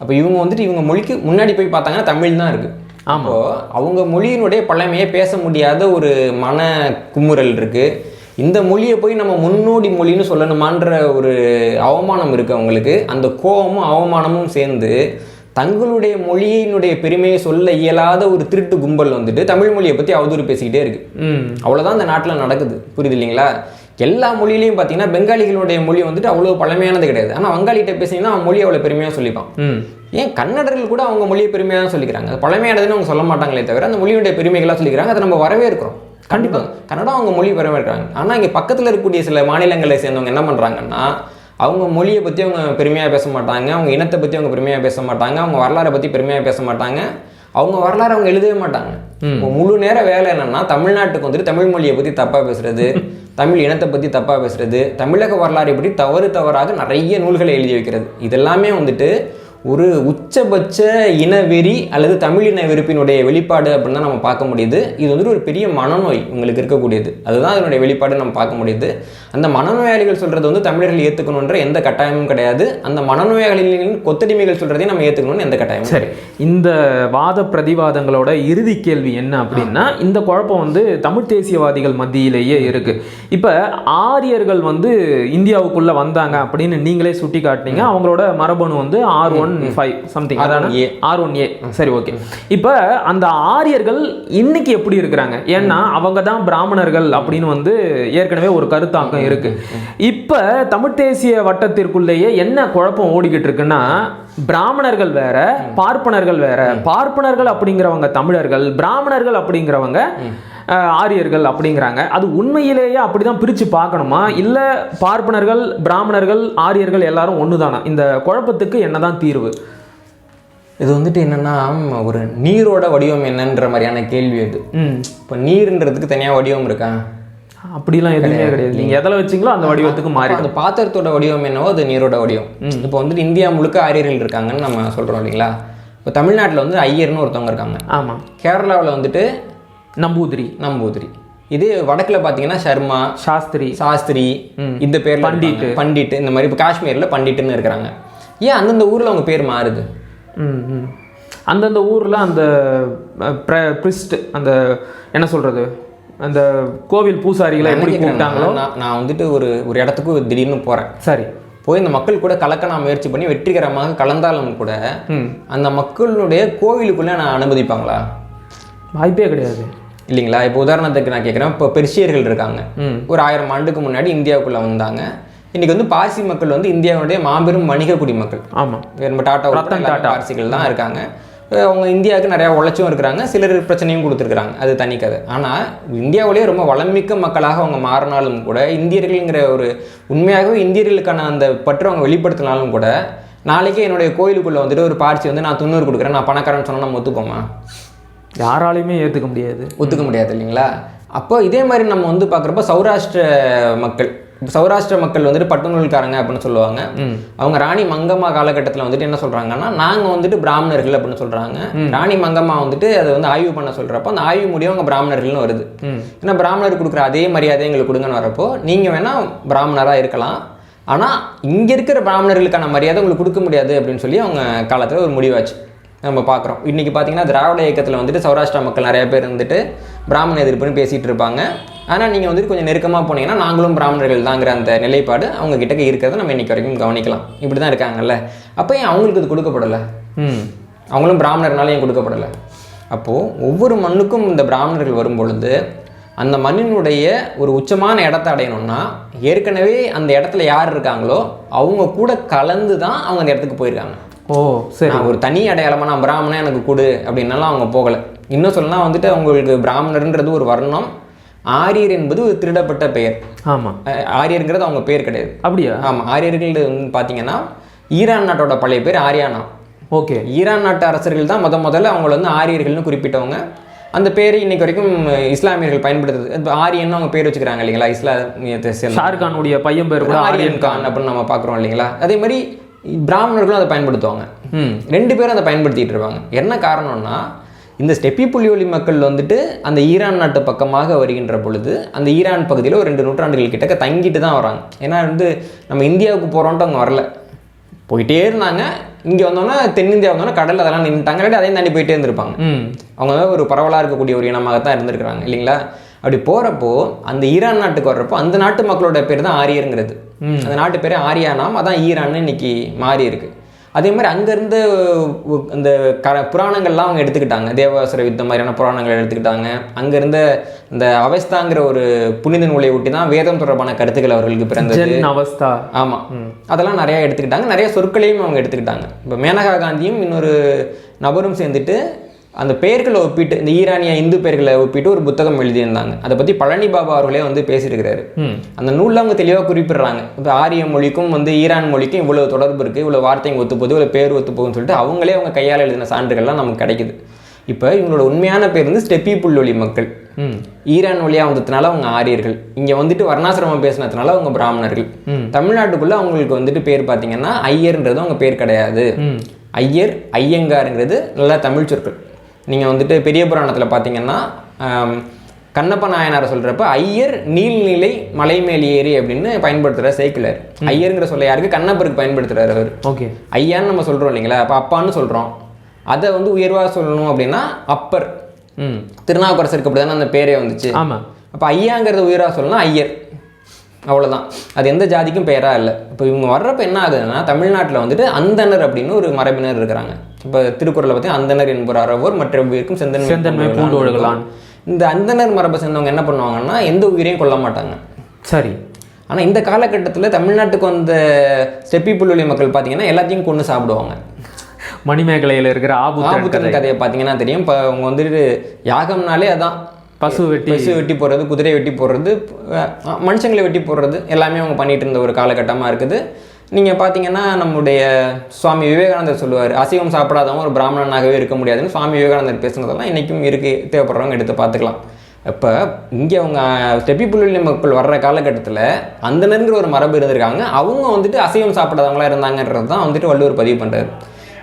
அப்போ இவங்க வந்துட்டு இவங்க மொழிக்கு முன்னாடி போய் பார்த்தாங்கன்னா தமிழ் தான் இருக்குது. அப்போ அவங்க மொழியினுடைய பழமையை பேச முடியாத ஒரு மன குமுறல் இருக்குது. இந்த மொழியை போய் நம்ம முன்னோடி மொழின்னு சொல்லணுமான்ற ஒரு அவமானம் இருக்குது அவங்களுக்கு. அந்த கோபமும் அவமானமும் சேர்ந்து தங்களுடைய மொழியினுடைய பெருமையை சொல்ல இயலாத ஒரு திருட்டு கும்பல் வந்துட்டு தமிழ் மொழியை பற்றி அவதூறு பேசிக்கிட்டே இருக்கு. அவ்வளோதான் இந்த நாட்டில் நடக்குது. புரியுது இல்லைங்களா? எல்லா மொழியிலையும் பார்த்தீங்கன்னா பெங்காலிகளுடைய மொழி வந்துட்டு அவ்வளோ பழமையானது கிடையாது. ஆனால் வங்காளிகிட்ட பேசிங்கன்னா அவன் மொழி அவ்வளோ பெருமையாக சொல்லிப்பான். ஏன் கன்னடர்கள் கூட அவங்க மொழியை பெருமையாக தான் சொல்லிக்கிறாங்க. அது பழமையானதுன்னு அவங்க சொல்ல மாட்டாங்களே தவிர அந்த மொழியுடைய பெருமைகளாக சொல்லிக்கிறாங்க. அதை நம்ம வரவேற்கிறோம். கண்டிப்பாக கன்னடம் அவங்க மொழி வரவேற்கிறாங்க. ஆனால் இங்கே பக்கத்தில் இருக்கக்கூடிய சில மாநிலங்களை சேர்ந்தவங்க என்ன பண்ணுறாங்கன்னா, அவங்க மொழியை பற்றி அவங்க பெருமையாக பேச மாட்டாங்க, அவங்க இனத்தை பற்றி அவங்க பெருமையாக பேச மாட்டாங்க, அவங்க வரலாறை பற்றி பெருமையாக பேச மாட்டாங்க, அவங்க வரலாறு அவங்க எழுதவே மாட்டாங்க. முழு நேர வேலை என்னன்னா தமிழ்நாட்டுக்கு வந்துட்டு தமிழ் மொழியை பற்றி தப்பாக பேசுறது, தமிழ் இனத்தை பற்றி தப்பாக பேசுறது, தமிழக வரலாறை பற்றி தவறாக நிறைய நூல்களை எழுதி வைக்கிறது. இதெல்லாமே வந்துட்டு ஒரு உச்சபட்ச இனவெறி அல்லது தமிழின வெறுப்பினுடைய வெளிப்பாடு அப்படின்னு தான் நம்ம பார்க்க முடியுது. இது வந்துட்டு ஒரு பெரிய மனநோய் உங்களுக்கு இருக்கக்கூடியது. அதுதான் அதனுடைய வெளிப்பாடு நம்ம பார்க்க முடியுது. அந்த மனநோயாளிகள் சொல்றது வந்து தமிழர்கள் ஏற்றுக்கணுன்ற எந்த கட்டாயமும் கிடையாது. அந்த மனநோயாளிகளின் கொத்தடிமைகள் சொல்றதையும் நம்ம ஏற்றுக்கணும்னு எந்த கட்டாயமும். சரி, இந்த வாத பிரதிவாதங்களோட இறுதி கேள்வி என்ன அப்படின்னா, இந்த குழப்பம் வந்து தமிழ் தேசியவாதிகள் மத்தியிலேயே இருக்கு. இப்ப ஆரியர்கள் வந்து இந்தியாவுக்குள்ள வந்தாங்க அப்படின்னு நீங்களே சுட்டி காட்டினீங்க. அவங்களோட மரபணு வந்து R15 சம்திங், அதான R1A. சரி, ஓகே. இப்ப அந்த ஆரியர்கள் இன்னைக்கு எப்படி இருக்கிறாங்க? ஏன்னா அவங்க தான் பிராமணர்கள் அப்படின்னு வந்து ஏற்கனவே ஒரு கருத்தாக்கம் இருக்கு. இப்ப தமிழ் தேசிய வட்டத்திற்குள்ளேயே என்ன குழப்பம் ஓடிக்கிட்டு இருக்குன்னா, பிராமணர்கள் வேற, பார்ப்பனர்கள் வேற. பார்ப்பனர்கள் அப்படிங்கிறவங்க தமிழர்கள், பிராமணர்கள் அப்படிங்கிறவங்க ஆரியர்கள் அப்படிங்கிறாங்க. அது உண்மையிலேயே அப்படிதான் பிரிச்சு பார்க்கணுமா, இல்ல பார்ப்பனர்கள், பிராமணர்கள், ஆரியர்கள் எல்லாரும் ஒண்ணுதானா? இந்த குழப்பத்துக்கு என்னதான் தீர்வு? இது வந்துட்டு என்னன்னா, ஒரு நீரோட வடிவம் என்னன்ற மாதிரியான கேள்வி அது. இப்போ நீர்ன்றதுக்கு தனியாக வடிவம் இருக்கா? அப்படிலாம் எதுவுமே கிடையாது. நீங்க எதில் வச்சிங்களோ அந்த வடிவத்துக்கு மாறி. அந்த பாத்திரத்தோட வடிவம் என்னவோ அது நீரோட வடிவம். இப்போ வந்துட்டு இந்தியா முழுக்க ஆரியர்கள் இருக்காங்கன்னு நம்ம சொல்றோம் இல்லைங்களா? இப்போ தமிழ்நாட்டில் வந்து ஐயர்னு ஒருத்தவங்க இருக்காங்க. ஆமா. கேரளாவில் வந்துட்டு நம்பூதிரி. இது வடக்கில் பார்த்தீங்கன்னா சர்மா, சாஸ்திரி, இந்த பேர்ல பண்டிட், இந்த மாதிரி. இப்போ காஷ்மீரில் பண்டிட்டுன்னு இருக்கிறாங்க. ஏன் அந்தந்த ஊரில் அவங்க பேர் மாறுது? அந்தந்த ஊரில் அந்த பிரிஸ்ட், அந்த என்ன சொல்றது, அந்த கோவில் பூசாரிகளை எப்படி கூப்பிட்டாங்களோ. நான் வந்துட்டு ஒரு இடத்துக்கு திடீர்னு போகிறேன். சரி, போய் இந்த மக்கள் கூட கலக்க நான் முயற்சி பண்ணி வெற்றிகரமாக கலந்தாலும் கூட அந்த மக்களுடைய கோவிலுக்குள்ளே நான் அனுமதிப்பாங்களா? வாய்ப்பே கிடையாது இல்லைங்களா? இப்போ உதாரணத்துக்கு நான் கேட்குறேன். இப்போ பெர்ஷியர்கள் இருக்காங்க. ஒரு 1000 ஆண்டுக்கு முன்னாடி இந்தியாவுக்குள்ளே வந்தாங்க. இன்னைக்கு வந்து பாசி மக்கள் வந்து இந்தியாவுடைய மாபெரும் வணிக குடிமக்கள். ஆமாம், நம்ம டாட்டா பார்சிகள் தான் இருக்காங்க. அவங்க இந்தியாவுக்கு நிறையா உழைச்சும் இருக்கிறாங்க, சிலர் பிரச்சனையும் கொடுத்துருக்குறாங்க, அது தனி கதை. ஆனால் இந்தியாவிலேயே ரொம்ப வளமிக்க மக்களாக அவங்க மாறினாலும் கூட, இந்தியர்கள்ங்கிற ஒரு உண்மையாகவே இந்தியர்களுக்கான அந்த பற்று அவங்க வெளிப்படுத்தினாலும் கூட, நாளைக்கே என்னுடைய கோயிலுக்குள்ளே வந்துட்டு ஒரு பார்சி வந்து நான் 90 கொடுக்குறேன், நான் பணக்காரன்னு சொன்னால் நம்ம ஒத்துப்போமா? யாராலையுமே ஒத்துக்க முடியாது இல்லைங்களா? அப்போ இதே மாதிரி நம்ம வந்து பார்க்குறப்ப சௌராஷ்டிர மக்கள் வந்துட்டு பட்டுநூல்காரங்க அப்படின்னு சொல்லுவாங்க. அவங்க ராணி மங்கம்மா காலகட்டத்தில் வந்துட்டு என்ன சொல்றாங்கன்னா, நாங்கள் வந்துட்டு பிராமணர்கள் அப்படின்னு சொல்றாங்க. ராணி மங்கம்மா வந்துட்டு அதை வந்து ஆய்வு பண்ண சொல்றப்போ அந்த ஆய்வு முடியும் அவங்க பிராமணர்கள்னு வருது. ஏன்னா பிராமணர் கொடுக்குற அதே மரியாதை எங்களுக்கு கொடுங்கன்னு வரப்போ, நீங்க வேணா பிராமணராக இருக்கலாம், ஆனால் இங்கே இருக்கிற பிராமணர்களுக்கான மரியாதை உங்களுக்கு கொடுக்க முடியாது அப்படின்னு சொல்லி அவங்க காலத்தில் ஒரு முடிவாச்சு நம்ம பார்க்குறோம். இன்றைக்கி பார்த்தீங்கன்னா திராவிட இயக்கத்தில் வந்துட்டு சௌராஷ்டிரா மக்கள் நிறைய பேர் இருந்துட்டு பிராமண எதிர்ப்புன்னு பேசிகிட்டு இருப்பாங்க. ஆனால் நீங்கள் வந்துட்டு கொஞ்சம் நெருக்கமாக போனீங்கன்னா நாங்களும் பிராமணர்கள் தாங்கிற அந்த நிலைப்பாடு அவங்க கிட்டக்க இருக்கிறத நம்ம இன்றைக்கி வரைக்கும் கவனிக்கலாம். இப்படி தான் இருக்காங்கல்ல. அப்போ ஏன் அவங்களுக்கு இது கொடுக்கப்படலை? அவங்களும் பிராமணர்னால ஏன் கொடுக்கப்படலை? அப்போது ஒவ்வொரு மண்ணுக்கும் இந்த பிராமணர்கள் வரும் பொழுது அந்த மண்ணினுடைய ஒரு உச்சமான இடத்த அடையணும்னா ஏற்கனவே அந்த இடத்துல யார் இருக்காங்களோ அவங்க கூட கலந்து தான் அவங்க அந்த இடத்துக்கு போயிருக்காங்க. சரி, ஒரு தனி அடையாளமாக நான் பிராமணன் எனக்கு கொடு அப்படின்னாலும் அவங்க போகலை. இன்னும் சொல்லலாம் வந்துட்டு அவங்களுக்கு பிராமணர்ன்றது ஒரு வர்ணம், ஆரியர் என்பது ஒரு திருடப்பட்ட பெயர். ஆமாம், ஆரியருங்கிறது அவங்க பேர் கிடையாது. அப்படியா? ஆமாம், ஆரியர்கள் வந்து பார்த்தீங்கன்னா ஈரான் நாட்டோட பழைய பேர் ஆரியானா. ஓகே, ஈரான் நாட்டு அரசர்கள் தான் முதல்ல அவங்கள வந்து ஆரியர்கள்னு குறிப்பிட்டவங்க. அந்த பேர் இன்னைக்கு வரைக்கும் இஸ்லாமியர்கள் பயன்படுத்துது. இப்போ ஆரியன் அவங்க பேர் வச்சுக்கிறாங்க இல்லைங்களா? இஸ்லாமியத்தை ஷாருக்கானுடைய பையன் பேர் கூட ஆரியன் கான் அப்படின்னு நம்ம பார்க்குறோம் இல்லைங்களா? அதே மாதிரி பிராமணர்களும் அதை பயன்படுத்துவாங்க. 2 பேரும் அதை பயன்படுத்திட்டு இருப்பாங்க. என்ன காரணம்னா, இந்த ஸ்டெப்பி புலியொலி மக்கள் வந்துட்டு அந்த ஈரான் நாட்டு பக்கமாக வருகின்ற பொழுது அந்த ஈரான் பகுதியில் ஒரு 2 நூற்றாண்டுகள் கிட்டக்க தங்கிட்டு தான் வராங்க. ஏன்னா வந்து நம்ம இந்தியாவுக்கு போகிறோன்ட்டு அவங்க வரல, போயிட்டே இருந்தாங்க. இங்கே வந்தோன்னா தென்னிந்தியா வந்தோன்னா கடல் அதெல்லாம் நின்றுட்டாங்க, இல்லாட்டி அதையும் தாண்டி போயிட்டே இருந்திருப்பாங்க. அவங்க ஒரு பரவலாக இருக்கக்கூடிய ஒரு இனமாகத்தான் இருந்திருக்கிறாங்க இல்லைங்களா? அப்படி போகிறப்போ அந்த ஈரான் நாட்டுக்கு வர்றப்போ அந்த நாட்டு மக்களோட பேர் தான் ஆரியருங்கிறது. அந்த நாட்டு பேர் ஆரியானாம், அதான் ஈரான்னு இன்னைக்கு மாறி இருக்கு. அதே மாதிரி அங்கேருந்து இந்த புராணங்கள்லாம் அவங்க எடுத்துக்கிட்டாங்க. தேவாசுர யுத்தம் மாதிரியான புராணங்கள் எடுத்துக்கிட்டாங்க. அங்கேருந்த இந்த அவஸ்தாங்கிற ஒரு புனித நூலை ஒட்டி தான் வேதம் தொடர்பான கருத்துக்கள் அவர்களுக்கு பிறந்தது. அவஸ்தா, ஆமாம், அதெல்லாம் நிறையா எடுத்துக்கிட்டாங்க. நிறைய சொற்களையும் அவங்க எடுத்துக்கிட்டாங்க. இப்போ மேனகா காந்தியும் இன்னொரு நபரும் சேர்ந்துட்டு அந்த பெயர்களை ஒப்பிட்டு, இந்த ஈரானிய இந்து பெயர்களை ஒப்பிட்டு ஒரு புத்தகம் எழுதியிருந்தாங்க. அதை பற்றி பழனி பாபா அவர்களே வந்து பேசியிருக்கிறாரு. அந்த நூலில் அவங்க தெளிவாக குறிப்பிடுறாங்க, இப்போ ஆரிய மொழிக்கும் வந்து ஈரான் மொழிக்கும் இவ்வளோ தொடர்பு இருக்குது, இவ்வளோ வார்த்தைங்க ஒத்துப்போகுது, இவ்வளோ பேர் ஒத்துப்போகுதுன்னு சொல்லிட்டு அவங்களே அவங்க கையால் எழுதின சான்றுகள்லாம் நமக்கு கிடைக்குது. இப்போ இவங்களோட உண்மையான பேர் வந்து ஸ்டெப்பி புல்வெளி மக்கள். ஈரான் வழியாக வந்ததுனால அவங்க ஆரியர்கள், இங்கே வந்துட்டு வர்ணாசிரமம் பேசினதுனால அவங்க பிராமணர்கள். தமிழ்நாட்டுக்குள்ளே அவங்களுக்கு வந்துட்டு பேர் பார்த்தீங்கன்னா ஐயர்ன்றது அவங்க பேர் கிடையாது. ஐயர், ஐயங்காருங்கிறது நல்ல தமிழ் சொற்கள். நீங்கள் வந்துட்டு பெரிய புராணத்தில் பார்த்தீங்கன்னா கண்ணப்ப நாயனாரை சொல்கிறப்ப ஐயர் நீல்நிலை மலை மேல் ஏறி அப்படின்னு பயன்படுத்துகிற சேக்கிழார். ஐயருங்கிற சொல்ல யாருக்கு? கண்ணப்பருக்கு பயன்படுத்துகிறார் அவர். ஓகே, ஐயான்னு நம்ம சொல்கிறோம் இல்லைங்களா, அப்போ அப்பான்னு சொல்கிறோம். அதை வந்து உயர்வாக சொல்லணும் அப்படின்னா அப்பர். திருநாவுக்கரசருக்கு அப்படி தானே அந்த பேரே வந்துச்சு. ஆமாம். அப்போ ஐயாங்கிறத உயர்வாக சொல்லணும் ஐயர், அவ்வளோதான். அது எந்த ஜாதிக்கும் பெயராக இல்லை. இப்போ இவங்க வர்றப்ப என்ன ஆகுதுன்னா, தமிழ்நாட்டில் வந்துட்டு அந்தனர் அப்படின்னு ஒரு மரபினர் இருக்கிறாங்க. இப்போ திருக்குறளை பற்றி அந்தனர் என்பவர் அறவோர் மற்ற உயிருக்கும் செந்தன்மை பூண்டோடுகளான். இந்த அந்தனர் மரபை சேர்ந்தவங்க என்ன பண்ணுவாங்கன்னா எந்த உயிரையும் கொல்ல மாட்டாங்க. சரி. ஆனால் இந்த காலகட்டத்தில் தமிழ்நாட்டுக்கு வந்த செப்பி புல்வெளி மக்கள் பார்த்தீங்கன்னா எல்லாத்தையும் கொண்டு சாப்பிடுவாங்க. மணிமேகலையில் இருக்கிற ஆபுத்தன் கதையை பார்த்தீங்கன்னா தெரியும். இப்போ அவங்க வந்துட்டு யாகம்னாலே அதான் பசு வெட்டி போடுறது, குதிரை வெட்டி போடுறது, மனுஷங்களை வெட்டி போடுறது எல்லாமே அவங்க பண்ணிட்டு இருந்த ஒரு காலகட்டமாக இருக்குது. நீங்கள் பார்த்தீங்கன்னா நம்முடைய சுவாமி விவேகானந்தர் சொல்லுவார், அசைவம் சாப்பிடாதவங்க ஒரு பிராமணனாகவே இருக்க முடியாதுன்னு சுவாமி விவேகானந்தர் பேசுனதெல்லாம் இன்றைக்கும் இருக்குது, தேவைப்படுறவங்க எடுத்து பார்த்துக்கலாம். இப்போ இங்கே அவங்க செப்பி புல்வெளி மக்கள் வர்ற காலகட்டத்தில் அந்தனருங்கிற ஒரு மரபு இருந்திருக்காங்க. அவங்க வந்துட்டு அசைவம் சாப்பிடாதவங்களா இருந்தாங்கன்றது தான் வந்துட்டு வள்ளுவர் பதிவு பண்ணுறாரு.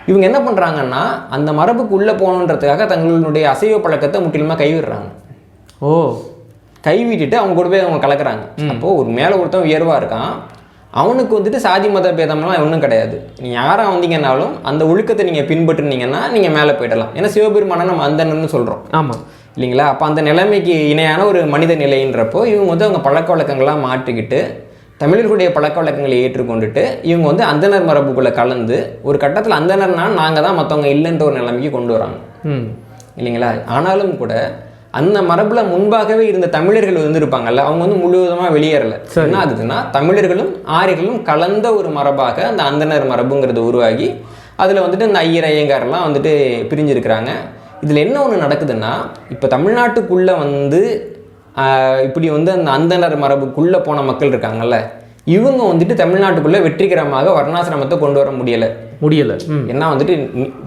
இவங்க என்ன பண்ணுறாங்கன்னா அந்த மரபுக்கு உள்ளே போகணுன்றதுக்காக தங்களுடைய அசைவ பழக்கத்தை முற்றிலுமாக கைவிடுறாங்க. ஓ, கைவிட்டுட்டு அவங்க கூட போய் அவங்க கலக்கிறாங்க. அப்போது ஒரு மேலே ஒருத்தன் உயர்வாக இருக்கான், அவனுக்கு வந்துட்டு சாதி மத பேதம்லாம் ஒன்றும் கிடையாது. நீங்கள் யாராக வந்தீங்கன்னாலும் அந்த ஒழுக்கத்தை நீங்கள் பின்பற்றுனீங்கன்னா நீங்கள் மேலே போயிடலாம். ஏன்னா சிவபெருமானை நம்ம அந்தனன்னு சொல்கிறோம். ஆமாம் இல்லைங்களா? அப்போ அந்த நிலைமைக்கு இணையான ஒரு மனித நிலைன்றப்போ இவங்க வந்து அவங்க பழக்க வழக்கங்கள்லாம் மாற்றிக்கிட்டு தமிழர்களுடைய பழக்க வழக்கங்களை ஏற்றுக்கொண்டுட்டு இவங்க வந்து அந்தனர் மரபுக்குள்ளே கலந்து ஒரு கட்டத்தில் அந்தனர்னால் நாங்கள் தான், மற்றவங்க இல்லைன்ற ஒரு நிலைமைக்கு கொண்டு வராங்க. இல்லைங்களா? ஆனாலும் கூட அந்த மரபில் முன்பாகவே இருந்த தமிழர்கள் இருந்திருப்பாங்கல்ல, அவங்க வந்து முழுவதுமாக வெளியேறலை. என்ன ஆகுதுன்னா தமிழர்களும் ஆரியர்களும் கலந்த ஒரு மரபாக அந்த அந்தனர் மரபுங்கிறது உருவாகி அதில் வந்துட்டு இந்த ஐயர் ஐயங்காரெல்லாம் வந்துட்டு பிரிஞ்சிருக்கிறாங்க. இதில் என்ன ஒன்று நடக்குதுன்னா, இப்போ தமிழ்நாட்டுக்குள்ளே வந்து இப்படி வந்து அந்த அந்தனர் மரபுக்குள்ளே போன மக்கள் இருக்காங்கல்ல, இவங்க வந்துட்டு தமிழ்நாட்டுக்குள்ளே வெற்றிகரமாக வர்ணாசிரமத்தை கொண்டு வர முடியலை. ஏன்னா வந்துட்டு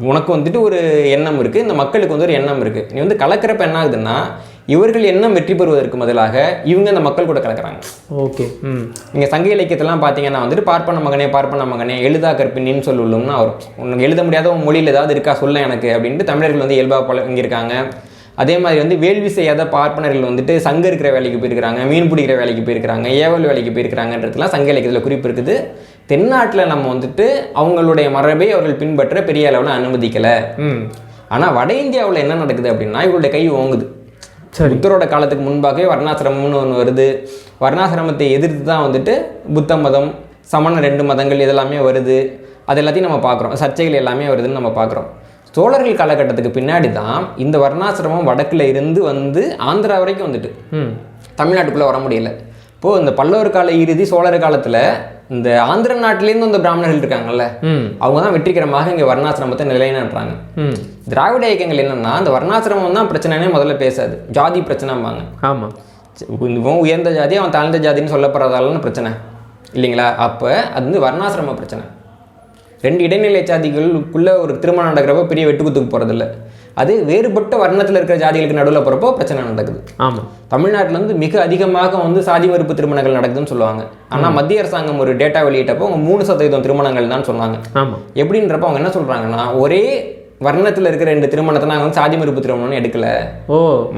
உனக்கு வந்துட்டு ஒரு எண்ணம் இருக்குது, இந்த மக்களுக்கு வந்து ஒரு எண்ணம் இருக்குது. நீ வந்து கலக்கிறப்ப என்ன ஆகுதுன்னா இவர்கள் எண்ணம் வெற்றி பெறுவதற்கு பதிலாக இவங்க அந்த மக்கள் கூட கலக்கிறாங்க. ஓகே. நீங்கள் சங்க இலக்கியத்தெல்லாம் பார்த்தீங்கன்னா வந்துட்டு பார்ப்பன மகனே எழுதா கற்பினின்னு சொல்லுவோம்னா வரும். உனக்கு எழுத முடியாத உன் மொழியில் ஏதாவது இருக்கா சொல்ல எனக்கு அப்படின்ட்டு தமிழர்கள் வந்து இயல்பாக பழங்கியிருக்காங்க. அதே மாதிரி வந்து வேள்வி செய்யாத பார்ப்பனர்கள் வந்துட்டு சங்க இருக்கிற வேலைக்கு போயிருக்கிறாங்க, மீன் பிடிக்கிற வேலைக்கு போயிருக்கிறாங்க, ஏவல் வேலைக்கு போயிருக்கிறாங்கன்றதுலாம் சங்க இலக்கியத்தில் குறிப்பு இருக்குது. தென்னாட்டில் நம்ம வந்துட்டு அவங்களுடைய மரபை அவர்கள் பின்பற்ற பெரிய அளவில் அனுமதிக்கலை. ஆனால் வட இந்தியாவில் என்ன நடக்குது அப்படின்னா இவங்களுடைய கை ஓங்குது. புத்தரோட காலத்துக்கு முன்பாகவே வர்ணாசிரமம்னு ஒன்று வருது. வர்ணாசிரமத்தை எதிர்த்து தான் வந்துட்டு புத்த மதம், சமண 2 மதங்கள் இதெல்லாமே வருது. அது எல்லாத்தையும் நம்ம பார்க்குறோம். சர்ச்சைகள் எல்லாமே வருதுன்னு நம்ம பார்க்குறோம். சோழர்கள் காலகட்டத்துக்கு பின்னாடி தான் இந்த வர்ணாசிரமம் வடக்கில் இருந்து வந்து ஆந்திரா வரைக்கும் வந்துட்டு தமிழ்நாட்டுக்குள்ளே வர முடியல. இப்போது இந்த பல்லவர் கால இறுதி சோழர் காலத்தில் இந்த ஆந்திர நாட்டிலேருந்து அந்த பிராமணர்கள் இருக்காங்கல்ல, அவங்க தான் வெற்றிகரமாக இங்கே வர்ணாசிரமத்தை நிலைநாட்டுறாங்க. திராவிட இயக்கங்கள் என்னன்னா அந்த வர்ணாசிரமம் தான் பிரச்சனைனே முதல்ல பேசாது, ஜாதி பிரச்சனைம்பாங்க. ஆமாம், இவன் உயர்ந்த ஜாதி அவன் தாழ்ந்த ஜாதின்னு சொல்லப்படுறதாலன்னு பிரச்சனை இல்லைங்களா? அப்போ அது வந்து வர்ணாசிரம பிரச்சனை. 2 இடைநிலை ஜாதிகளுக்குள்ளே ஒரு திருமணம் நடக்கிறப்போ பெரிய வெட்டுக்குத்துக்கு போகிறதில்ல. அது வேறுபட்ட வர்ணத்தில் இருக்கிற ஜாதிகளுக்கு நடுவில் போகிறப்போ பிரச்சனை நடக்குது. ஆமாம், தமிழ்நாட்டில் வந்து மிக அதிகமாக வந்து சாதி மறுப்பு திருமணங்கள் நடக்குதுன்னு சொல்லுவாங்க. ஆனால் மத்திய அரசாங்கம் ஒரு டேட்டா வெளியிட்டப்போ அவங்க 3% திருமணங்கள் தான் சொன்னாங்க. ஆமாம், எப்படின்றப்ப அவங்க என்ன சொல்கிறாங்கன்னா ஒரே வர்ணத்தில் இருக்கிற 2 திருமணத்தை நாங்கள் வந்து சாதி மறுப்பு திருமணம்னு எடுக்கல,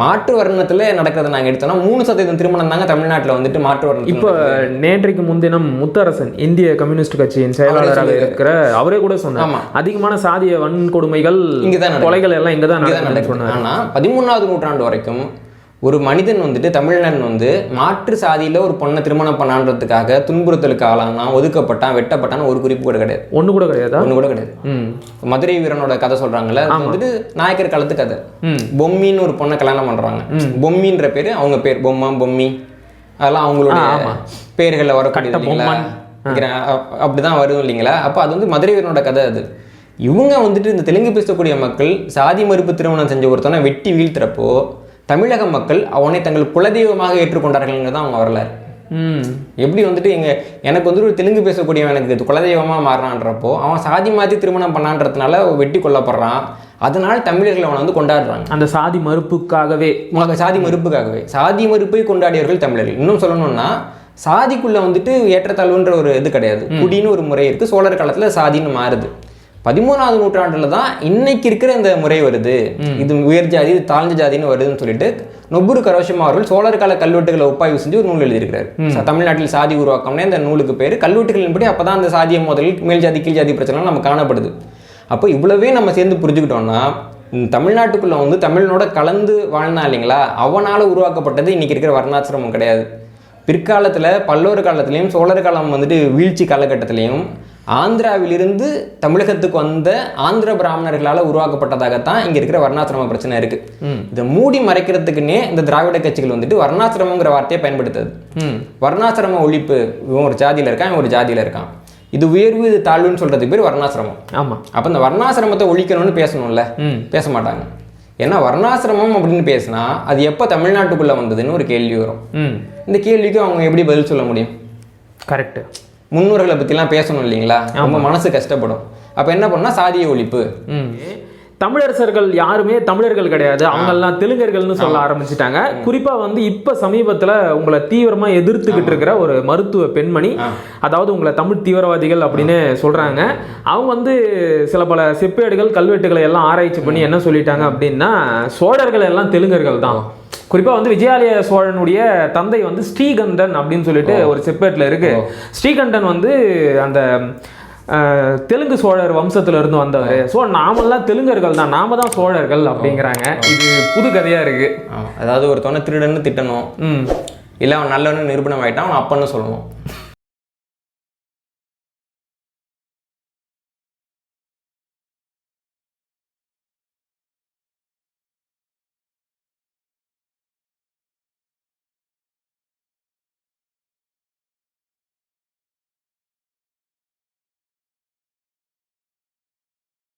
மாற்று வர்ணத்தில் நடக்கிறத நாங்கள் எடுத்தோம்னா 3% திருமணம் தாங்க தமிழ்நாட்டில் வந்துட்டு மாற்று வர்ணம். இப்போ நேற்றைக்கு முன்தினம் முத்தரசன் இந்திய கம்யூனிஸ்ட் கட்சியின் செயலாளராக இருக்கிற அவரே கூட சொன்னார், அதிகமான சாதிய வன்கொடுமைகள் இங்கதான், கொலைகள் எல்லாம் இங்கே தான் நடக்குது. ஆனால் 13ஆவது நூற்றாண்டு வரைக்கும் ஒரு மனிதன் வந்துட்டு தமிழன் வந்து மாற்று சாதியில் ஒரு பொண்ணை திருமணம் பண்ணான்றதுக்காக துன்புறுத்தலுக்கு ஆளானான், ஒதுக்கப்பட்டான், வெட்டப்பட்டான்னு ஒரு குறிப்பு கூட கிடையாது. ஒன்று கூட கிடையாது. மதுரை வீரனோட கதை சொல்றாங்கல்ல, அது வந்துட்டு நாயக்கர் காலத்து கதை. பொம்மின்னு ஒரு பொண்ணை கல்யாணம் பண்றாங்க. பொம்மின்ற பேரு அவங்க பேர், பொம்மா பொம்மி அதெல்லாம் அவங்களுடைய பேர்களில் வரக்கூடிய அப்படிதான் வரும் இல்லைங்களா? அப்போ அது வந்து மதுரை வீரனோட கதை. அது இவங்க வந்துட்டு இந்த தெலுங்கு பேசக்கூடிய மக்கள் சாதி மறுப்பு திருமணம் செஞ்ச ஒருத்தனை வெட்டி வீழ்த்துறப்போ தமிழக மக்கள் அவனை தங்கள் குலதெய்வமாக ஏற்றுக்கொண்டார்கள்ங்கிறது தான் அவங்க வரலாறு. எப்படி வந்துட்டு எனக்கு வந்துட்டு ஒரு தெலுங்கு பேசக்கூடியவன் எனக்கு குலதெய்வமாக மாறினான்றப்போ அவன் சாதி மாற்றி திருமணம் பண்ணான்றதுனால வெட்டி கொல்லப்படுறான். அதனால தமிழர்கள் அவனை வந்து கொண்டாடுறாங்க. அந்த சாதி மறுப்புக்காகவே சாதி மறுப்பை கொண்டாடியவர்கள் தமிழர்கள். இன்னும் சொல்லணும்னா சாதிக்குள்ளே வந்துட்டு ஏற்றத்தாழ்வுன்ற ஒரு இது கிடையாது, குடின்னு ஒரு முறை இருக்குது. சோழர் காலத்தில் சாதின்னு மாறுது. 13வது நூற்றாண்டுல தான் இன்னைக்கு இருக்கிற இந்த முறை வருது. இது உயர் ஜாதி, இது தாழ்ந்த ஜாதின்னு வருதுன்னு சொல்லிட்டு நொபுரு கரோஷிமா அவர்கள் சோழர் கால கல்வெட்டுகளை ஒப்பாய்வு செஞ்சு ஒரு நூல் எழுதியிருக்காரு. தமிழ்நாட்டில் சாதி உருவாக்கம்னே இந்த நூலுக்கு பேர். கல்வெட்டுகளின்படி அப்பதான் அந்த சாதிய முதலில் மேல் ஜாதி கீழ் ஜாதி பிரச்சனை நம்ம காணப்படுது. அப்போ இவ்வளவே நம்ம சேர்ந்து புரிஞ்சுக்கிட்டோம்னா தமிழ்நாட்டுக்குள்ள வந்து தமிழனோட கலந்து வாழ்ந்தா இல்லைங்களா, அவனால் உருவாக்கப்பட்டது இன்னைக்கு இருக்கிற வர்ணாசிரமம் கிடையாது. பிற்காலத்தில் பல்லவர் காலத்திலையும் சோழர் காலம் வந்துட்டு வீழ்ச்சி காலகட்டத்திலையும் ஆந்திராவிலிருந்து தமிழகத்துக்கு வந்த ஆந்திர பிராமணர்களால் உருவாக்கப்பட்டதாகத்தான் இங்கே இருக்கிற வர்ணாசிரம பிரச்சனை இருக்கு. இதை மூடி மறைக்கிறதுக்குன்னே இந்த திராவிட கட்சிகள் வந்துட்டு வர்ணாசிரமங்கிற வார்த்தையை பயன்படுத்துது. வர்ணாசிரம ஒழிப்பு, இவன் ஒரு ஜாதியில் இருக்கான், இவன் ஒரு ஜாதியில் இருக்கான், இது உயர்வு இது தாழ்வுன்னு சொல்றதுக்கு பேர் வர்ணாசிரமம். ஆமா. அப்போ இந்த வர்ணாசிரமத்தை ஒழிக்கணும்னு பேசணும்ல, பேச மாட்டாங்க. ஏன்னா வர்ணாசிரமம் அப்படின்னு பேசினா அது எப்போ தமிழ்நாட்டுக்குள்ள வந்ததுன்னு ஒரு கேள்வி வரும். இந்த கேள்விக்கு அவங்க எப்படி பதில் சொல்ல முடியும்? கரெக்ட். முன்னோர்களை பற்றிலாம் பேசணும் இல்லைங்களா, ரொம்ப மனசு கஷ்டப்படும். அப்போ என்ன பண்ணால் சாதிய ஒழிப்பு. தமிழரசர்கள் யாருமே தமிழர்கள் கிடையாது, அவங்கெல்லாம் தெலுங்கர்கள்னு சொல்ல ஆரம்பிச்சிட்டாங்க. குறிப்பா வந்து இப்ப சமீபத்துல உங்களை தீவிரமா எதிர்த்துக்கிட்டு இருக்கிற ஒரு மருத்துவ பெண்மணி, அதாவது உங்களை தமிழ் தீவிரவாதிகள் அப்படின்னு சொல்றாங்க. அவங்க வந்து சில பல செப்பேடுகள் கல்வெட்டுகளை எல்லாம் ஆராய்ச்சி பண்ணி என்ன சொல்லிட்டாங்க அப்படின்னா, சோழர்கள் எல்லாம் தெலுங்கர்கள் தான். குறிப்பா வந்து விஜயாலய சோழனுடைய தந்தை வந்து ஸ்ரீகண்டன் அப்படின்னு சொல்லிட்டு ஒரு செப்பேட்ல இருக்கு. ஸ்ரீகண்டன் வந்து அந்த தெலுங்கு சோழர் வம்சத்துல இருந்து வந்தவர். ஸோ நாமெல்லாம் தெலுங்கர்கள் தான், நாம தான் சோழர்கள் அப்படிங்கிறாங்க. இது புது கதையா இருக்கு. அதாவது ஒரு திருடன்னு திட்டணும், இல்லை அவன் நல்லவனு நிரூபணம் ஆயிட்டான், அவன் அப்பன்னு சொல்லணும்.